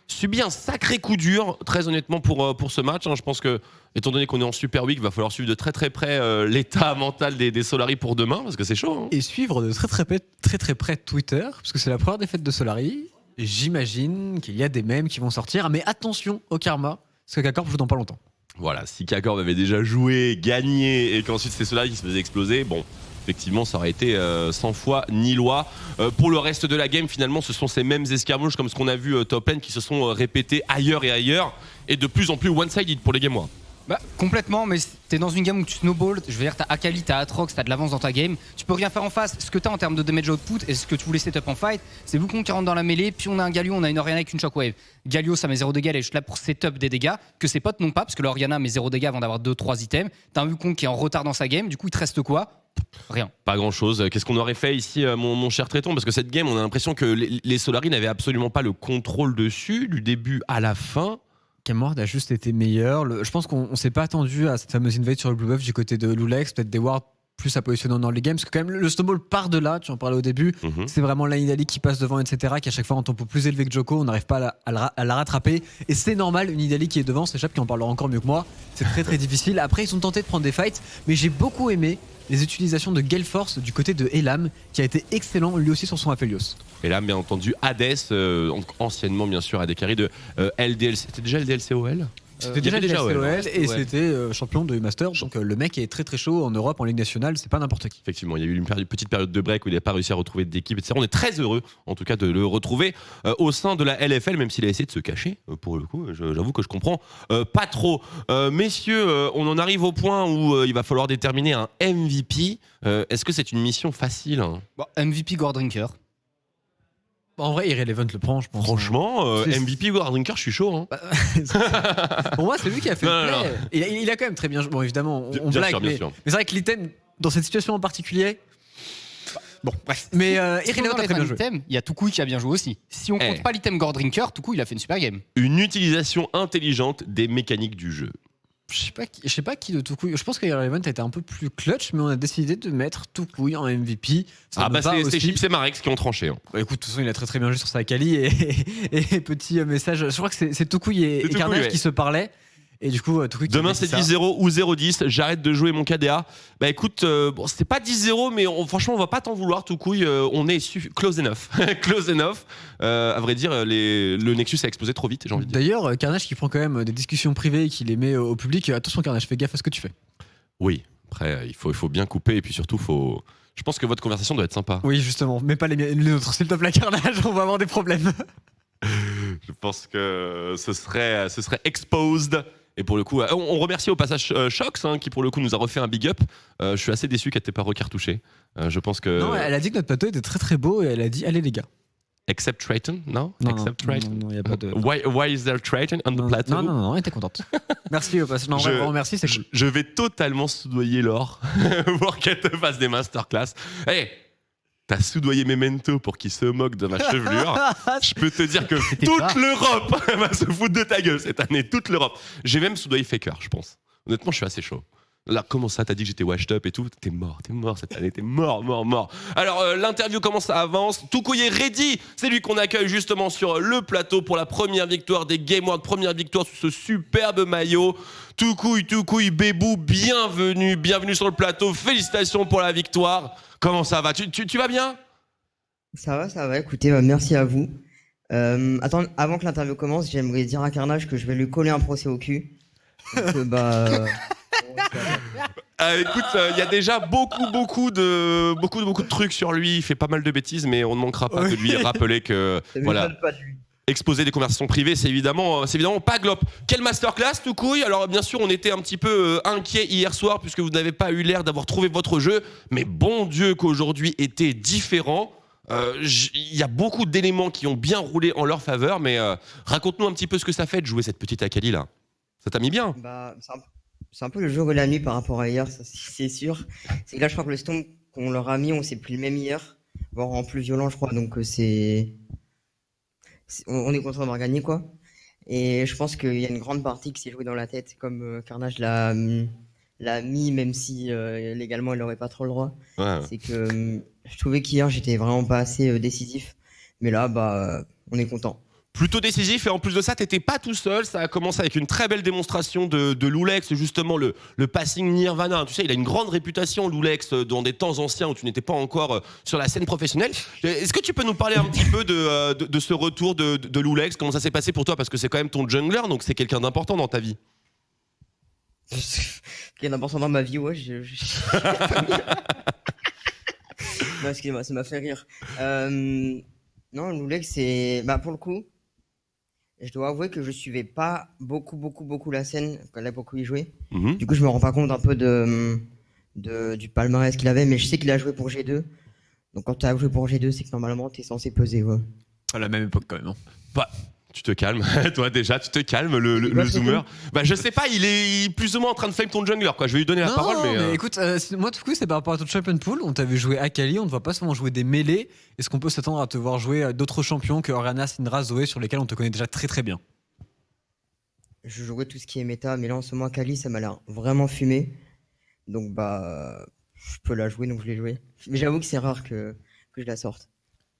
subit un sacré coup dur, très honnêtement, pour ce match. Je pense que, étant donné qu'on est en Super Week, il va falloir suivre de très très près l'état mental des Solari pour demain, parce que c'est chaud. Et suivre de très près Twitter, parce que c'est la première défaite de Solari. J'imagine qu'il y a des mèmes qui vont sortir, mais attention au karma, parce que K-Corp joue dans pas longtemps. Voilà, si K-Corp avait déjà joué, gagné, et qu'ensuite c'est Solari qui se faisait exploser, bon... Effectivement, ça aurait été 100 fois ni loi. Pour le reste de la game, finalement, ce sont ces mêmes escarmouches comme ce qu'on a vu top lane qui se sont répétées ailleurs et ailleurs et de plus en plus one-sided pour les game wars. Bah, complètement, mais t'es dans une game où tu snowball, je veux dire, t'as Akali, t'as Atrox, t'as de l'avance dans ta game, tu peux rien faire en face. Ce que t'as en termes de damage output et ce que tu voulais setup en fight, c'est Wukong qui rentre dans la mêlée, puis on a un Galio, on a une Orianna avec une shockwave. Galio, ça met 0 dégâts, elle est juste là pour setup des dégâts, que ses potes n'ont pas, parce que l'Orianna met 0 dégâts avant d'avoir 2-3 items. T'as un Wukong qui est en retard dans sa game, du coup il te reste quoi? Rien. Pas grand chose. Qu'est-ce qu'on aurait fait ici, mon cher Tréton? Parce que cette game, on a l'impression que les Solari n'avaient absolument pas le contrôle dessus, du début à la fin. Gamord a juste été meilleur. Je pense qu'on s'est pas attendu à cette fameuse invade sur le blue buff du côté de Lulex, peut-être des wards plus à positionner dans les games, parce que quand même le snowball part de là, tu en parlais au début, c'est vraiment la Nidalee qui passe devant, etc., qui à chaque fois en tempo plus élevé que Joko, on n'arrive pas à la rattraper, et c'est normal, une Nidalee qui est devant, c'est Chap qui en parlera encore mieux que moi, c'est très très difficile. Après ils sont tentés de prendre des fights, mais j'ai beaucoup aimé les utilisations de Gale Force du côté de Elam, qui a été excellent lui aussi sur son Aphelios. Et là, bien entendu, Hades, anciennement bien sûr AD Carry de LDLC. C'était déjà LDLCOL? C'était déjà OL et c'était champion de Master, donc le mec est très très chaud en Europe, en Ligue nationale, c'est pas n'importe qui. Effectivement, il y a eu une petite période de break où il n'a pas réussi à retrouver d'équipe, etc. On est très heureux, en tout cas, de le retrouver au sein de la LFL, même s'il a essayé de se cacher, pour le coup, j'avoue que je comprends pas trop. Messieurs, on en arrive au point où il va falloir déterminer un MVP. Est-ce que c'est une mission facile, hein? Bon, MVP Gore Drinker. En vrai, Irrelevant le prend, je pense. Franchement, MVP War Drinker, je suis chaud. Hein. Pour moi, c'est lui qui a fait le play. Il a quand même très bien joué. Bon, évidemment, on blague, mais c'est vrai que l'item, dans cette situation en particulier... Bon, bref. Mais Irrelevant a très bien joué. Il y a Toucouille qui a bien joué aussi. Si on compte pas l'item Gore Drinker, Toucouille, il a fait une super game. Une utilisation intelligente des mécaniques du jeu. Je sais pas qui de Toucouille. Je pense que Irrelevant a été un peu plus clutch, mais on a décidé de mettre Toucouille en MVP. C'est Chips et Marex qui ont tranché. Hein. Bah, écoute, de toute façon, il a très bien joué sur sa Kali et petit message. Je crois que c'est Toucouille et Carnage qui se parlaient. Et du coup, Toucouille demain c'est 10-0 ou 0-10. J'arrête de jouer mon KDA. Bah écoute, bon, c'était pas 10-0, mais franchement, on va pas t'en vouloir, Toucouille. On est close enough. Close enough. À vrai dire, le Nexus a explosé trop vite, j'ai envie de dire. D'ailleurs, Carnage qui prend quand même des discussions privées et qui les met au public. Attention, Carnage, fais gaffe à ce que tu fais. Oui, après, il faut bien couper et puis surtout, je pense que votre conversation doit être sympa. Oui, justement, mais pas les nôtres. S'il te plaît, Carnage, on va avoir des problèmes. Je pense que ce serait exposed. Et pour le coup, on remercie au passage Shox, qui pour le coup nous a refait un big up. Je suis assez déçu qu'elle t'ait pas recartouché. Je pense que. Non, elle a dit que notre plateau était très très beau et elle a dit allez les gars. Except Triton, non? Except Triton. Non, il y a pas de. Why is there Triton on the plateau? Non, elle était contente. Merci au passage. Non, vraiment merci, c'est cool. Je vais totalement soudoyer Laure pour qu'elle te fasse des masterclass. Hey! T'as soudoyé Memento pour qu'il se moque de ma chevelure. Je peux te dire que toute l'Europe va se foutre de ta gueule cette année. Toute l'Europe. J'ai même soudoyé Faker, je pense. Honnêtement, je suis assez chaud. Là, comment ça, t'as dit que j'étais washed up et tout? T'es mort cette année, t'es mort. Alors, l'interview commence, ça avance. Toucouille est ready. C'est lui qu'on accueille justement sur le plateau pour la première victoire des Game World. Première victoire sous ce superbe maillot. Toucouille, Bébou, bienvenue sur le plateau. Félicitations pour la victoire. Comment ça va? Tu vas bien? Ça va, écoutez, merci à vous. Attends, avant que l'interview commence, j'aimerais dire à Carnage que je vais lui coller un procès au cul. Donc, écoute, il y a déjà beaucoup de trucs sur lui. Il fait pas mal de bêtises, mais on ne manquera pas de lui rappeler que voilà. Exposer des conversations privées, c'est évidemment pas glop. Quelle masterclass, Toucouille. Alors bien sûr, on était un petit peu inquiets hier soir puisque vous n'avez pas eu l'air d'avoir trouvé votre jeu, mais bon Dieu qu'aujourd'hui était différent. Il y a beaucoup d'éléments qui ont bien roulé en leur faveur, mais raconte-nous un petit peu ce que ça fait de jouer cette petite Akali là. Ça t'a mis bien? Bah, c'est un peu le jour et la nuit par rapport à hier, ça, c'est sûr. C'est que là, je crois que le Stomp qu'on leur a mis, on s'est pris le même hier, voire en plus violent, je crois. Donc on est content d'avoir gagné, quoi. Et je pense qu'il y a une grande partie qui s'est jouée dans la tête, comme Carnage l'a mis, même si légalement il n'aurait pas trop le droit. Ouais. C'est que je trouvais qu'hier j'étais vraiment pas assez décisif, mais là, bah, on est content. Plutôt décisif, et en plus de ça, t'étais pas tout seul. Ça a commencé avec une très belle démonstration de Loulex, justement le passing Nirvana. Tu sais, il a une grande réputation, Loulex, dans des temps anciens où tu n'étais pas encore sur la scène professionnelle. Est-ce que tu peux nous parler un petit peu de ce retour de Loulex? Comment ça s'est passé pour toi? Parce que c'est quand même ton jungler, donc c'est quelqu'un d'important dans ta vie. Quelqu'un d'important dans ma vie, ouais. Non, excusez-moi, ça m'a fait rire. Non, Loulex, c'est... Bah, pour le coup, je dois avouer que je suivais pas beaucoup la scène quand à l'époque où il jouait. Du coup, je me rends pas compte un peu du palmarès qu'il avait, mais je sais qu'il a joué pour G2. Donc, quand tu as joué pour G2, c'est que normalement, tu es censé peser, ouais. À la même époque, quand même. Hein. Bah, tu te calmes, toi déjà, tu te calmes, le zoomer. Bah, je sais pas, il est plus ou moins en train de flame ton jungler, quoi. Je vais lui donner la parole, mais écoute, moi, tout coup, c'est par rapport à ton champion pool. On t'a vu jouer Akali, on ne voit pas souvent jouer des mêlées. Est-ce qu'on peut s'attendre à te voir jouer d'autres champions que Orianna, Syndra, Zoé, sur lesquels on te connaît déjà très bien? Je jouais tout ce qui est méta, mais là, en ce moment, Akali, ça m'a l'air vraiment fumé. Donc, bah, je peux la jouer, donc je l'ai joué. Mais j'avoue que c'est rare que je la sorte.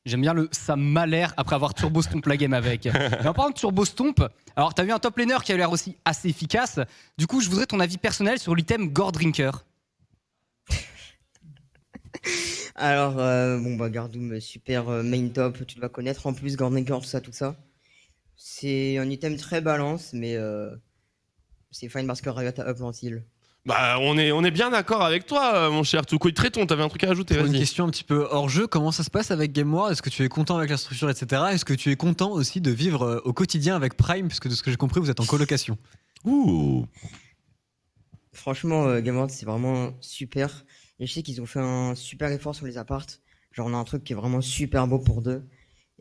J'aime bien le ça m'a l'air après avoir turbo stomp la game avec. Mais en parlant de turbo stomp, alors t'as vu un top laner qui a l'air aussi assez efficace. Du coup, je voudrais ton avis personnel sur l'item Gore Drinker. Alors, bon, bah, Gardoum, super main top, tu dois connaître en plus, Gore Drinker, tout ça. C'est un item très balance, mais c'est fine parce que Riot a up l'antil. bah, on est bien d'accord avec toi, mon cher Toukoui. Tréton, t'avais un truc à ajouter, Pour une vas-y. question un petit peu hors jeu, comment ça se passe avec Game War? Est-ce que tu es content avec la structure, etc. Est-ce que tu es content aussi de vivre au quotidien avec Prime, puisque de ce que j'ai compris, vous êtes en colocation? Ouh. Franchement, Game World, c'est vraiment super. Et je sais qu'ils ont fait un super effort sur les apparts. Genre, on a un truc qui est vraiment super beau pour deux.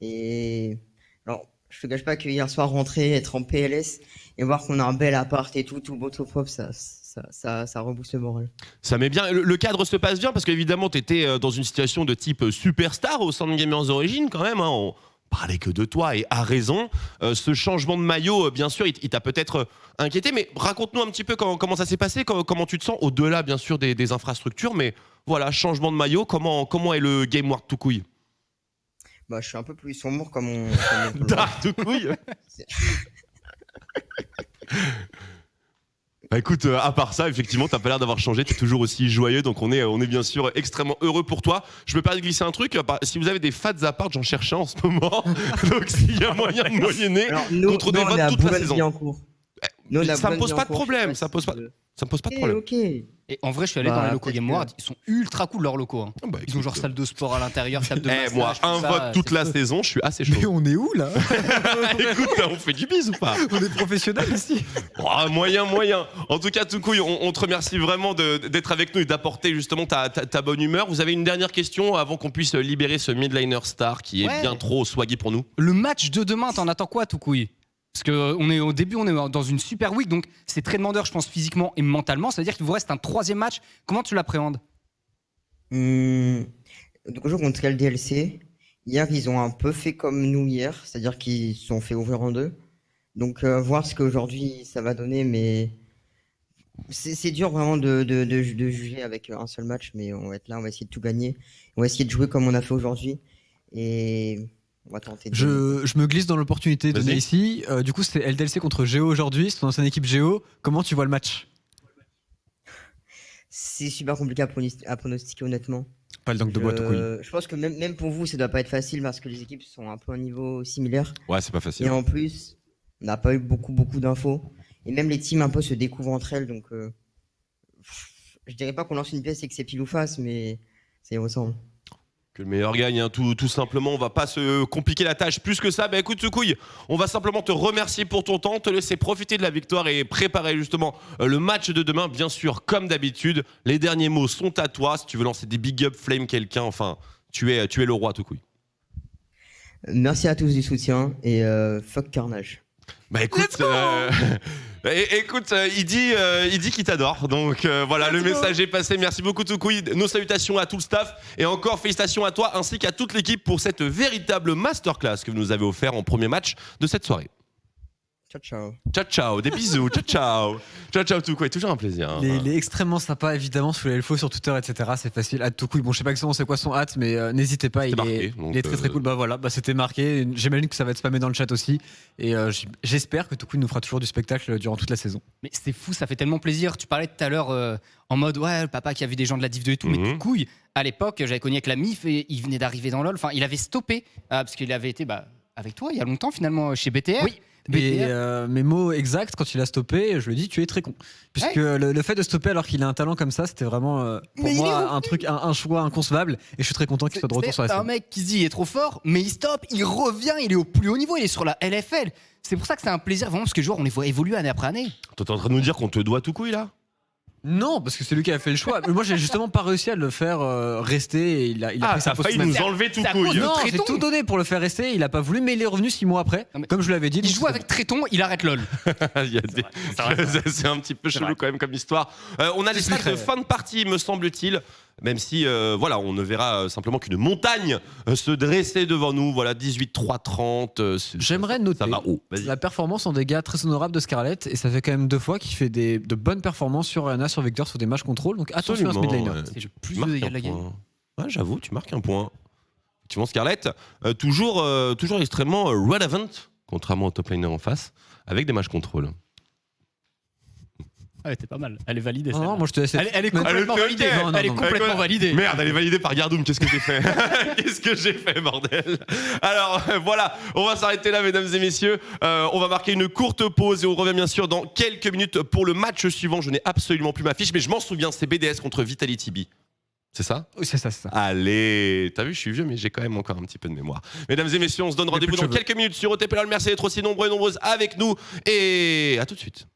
Et alors, je te gâche pas que hier soir, rentrer, être en PLS et voir qu'on a un bel appart et tout beau, tout propre, ça rebooste le moral. Ça met bien. Le cadre se passe bien parce qu'évidemment, t'étais dans une situation de type superstar au sein de Gamers Origins quand même. Hein. On parlait que de toi et à raison. Ce changement de maillot, bien sûr, il t'a peut-être inquiété. Mais raconte-nous un petit peu comment ça s'est passé, comment tu te sens au-delà, bien sûr, des infrastructures. Mais voilà, changement de maillot, comment est le Game World Toukoui? Bah, je suis un peu plus sombre comme on. Dark Toukoui. Bah écoute, à part ça, effectivement, t'as pas l'air d'avoir changé, t'es toujours aussi joyeux, donc on est bien sûr extrêmement heureux pour toi. Je me permets de glisser un truc, si vous avez des fats apparts, j'en cherchais en ce moment, donc s'il y a moyen de moyenner contre des votes toute la saison. Ça me pose pas de problème, ça me pose pas de problème. Ok. Et en vrai, je suis allé dans les locaux Game World, ils sont ultra cool leurs locaux. Hein. Bah, Ils ont genre salle de sport à l'intérieur, salle de massage. Moi, un tout ça, vote toute c'est la feu. saison, je suis assez chaud. Mais on est où là? Écoute, on fait du bise ou pas? On est professionnels ici. Oh, moyen. En tout cas, Toukoui, on te remercie vraiment d'être avec nous et d'apporter justement ta bonne humeur. Vous avez une dernière question avant qu'on puisse libérer ce midliner star qui est bien trop swaggy pour nous? Le match de demain, t'en attends quoi, Toukoui? Parce qu'on est au début, on est dans une super week, donc c'est très demandeur, je pense, physiquement et mentalement. Ça veut dire qu'il vous reste un troisième match. Comment tu l'appréhendes? Donc, aujourd'hui, contre LDLC, hier, ils ont un peu fait comme nous hier, c'est-à-dire qu'ils se sont fait ouvrir en deux. Donc, voir ce qu'aujourd'hui ça va donner, mais c'est dur vraiment de juger avec un seul match, mais on va être là, on va essayer de tout gagner. On va essayer de jouer comme on a fait aujourd'hui. Et on va tenter de... Je me glisse dans l'opportunité donnée Vas-y. ici. Du coup, c'est LDLC contre Géo aujourd'hui. C'est ton ancienne équipe Géo. Comment tu vois le match? C'est super compliqué à pronostiquer, honnêtement. Pas le dunk de bois, Toukoui. Je pense que même pour vous, ça doit pas être facile parce que les équipes sont un peu à un niveau similaire. Ouais, c'est pas Et facile. en plus, on n'a pas eu beaucoup d'infos. Et même les teams un peu se découvrent entre elles. Donc, je dirais pas qu'on lance une pièce et que c'est pile ou face, mais ça y ressemble. Que le meilleur gagne, hein, tout simplement. On va pas se compliquer la tâche plus que ça. Bah écoute, Toukoui, on va simplement te remercier pour ton temps, te laisser profiter de la victoire et préparer justement le match de demain. Bien sûr, comme d'habitude, les derniers mots sont à toi. Si tu veux lancer des big up, flame quelqu'un, enfin, tu es le roi, Toukoui. Merci à tous du soutien et fuck Carnage. Bah écoute, il dit qu'il t'adore. Donc voilà, le message est passé. Merci beaucoup Toucouille. Nos salutations à tout le staff et encore félicitations à toi ainsi qu'à toute l'équipe pour cette véritable masterclass que vous nous avez offert en premier match de cette soirée. Ciao, ciao. Ciao, ciao, des bisous, ciao, ciao. Ciao, ciao, Toucouille, toujours un plaisir. Hein. Il est extrêmement sympa, évidemment, sous les LFO sur Twitter, etc. C'est facile. Toucouille, bon, je sais pas exactement c'est quoi son hâte, mais n'hésitez pas, il est très très cool. Bah voilà, c'était marqué. J'imagine que ça va être spammé dans le chat aussi. Et j'espère que Toucouille nous fera toujours du spectacle durant toute la saison. Mais c'est fou, ça fait tellement plaisir. Tu parlais tout à l'heure en mode, ouais, le papa qui a vu des gens de la Div 2 et tout, mais Toucouille, à l'époque, j'avais connu avec la MIF et il venait d'arriver dans LoL. Enfin, il avait stoppé, parce qu'il avait été avec toi il y a longtemps finalement chez BTR. Oui. Et mes mots exacts, quand il a stoppé, je lui ai dit tu es très con. Puisque le fait de stopper alors qu'il a un talent comme ça, c'était vraiment pour moi un choix inconcevable. Et je suis très content qu'il soit de retour sur la scène. C'est un mec qui se dit il est trop fort, mais il stoppe, il revient, il est au plus haut niveau, il est sur la LFL. C'est pour ça que c'est un plaisir vraiment parce que on les voit évoluer année après année. Toi, t'es en train de nous dire qu'on te doit Toucouille là ? Non, parce que c'est lui qui a fait le choix. Mais moi, j'ai justement pas réussi à le faire rester. Et il a pris sa failli nous enlever Toucouille. Non, j'ai tout donné pour le faire rester. Il a pas voulu, mais il est revenu 6 mois après. Comme je l'avais dit. Il joue avec Tréton, il arrête LoL. C'est un petit peu chelou quand même comme histoire. On a les stats de fin de partie, me semble-t-il. Même si, voilà, on ne verra simplement qu'une montagne se dresser devant nous. Voilà, 18-3-30. J'aimerais noter la performance en dégâts très honorable de Scarlett. Et ça fait quand même 2 fois qu'il fait de bonnes performances sur Orianna, sur Victor, sur des matchs contrôle. Donc attention à ce midlaner. C'est le plus de dégâts de la game. Ouais, j'avoue, tu marques un point. Effectivement, Scarlett, toujours extrêmement relevant, contrairement au top laner en face, avec des matchs contrôle. Ah, elle était pas mal. Elle est validée. Non, moi je te laisse. Elle est complètement validée. Elle est complètement validée. Merde, elle est validée par Gardoum. Qu'est-ce que j'ai fait? Qu'est-ce que j'ai fait, bordel? Alors voilà, on va s'arrêter là, mesdames et messieurs. On va marquer une courte pause et on revient bien sûr dans quelques minutes pour le match suivant. Je n'ai absolument plus ma fiche, mais je m'en souviens, c'est BDS contre Vitality B. C'est ça? Oui, c'est ça. Allez, t'as vu, je suis vieux, mais j'ai quand même encore un petit peu de mémoire. Mesdames et messieurs, on se donne rendez-vous dans quelques minutes sur OTP LOL. Merci d'être aussi nombreux et nombreuses avec nous. Et à tout de suite.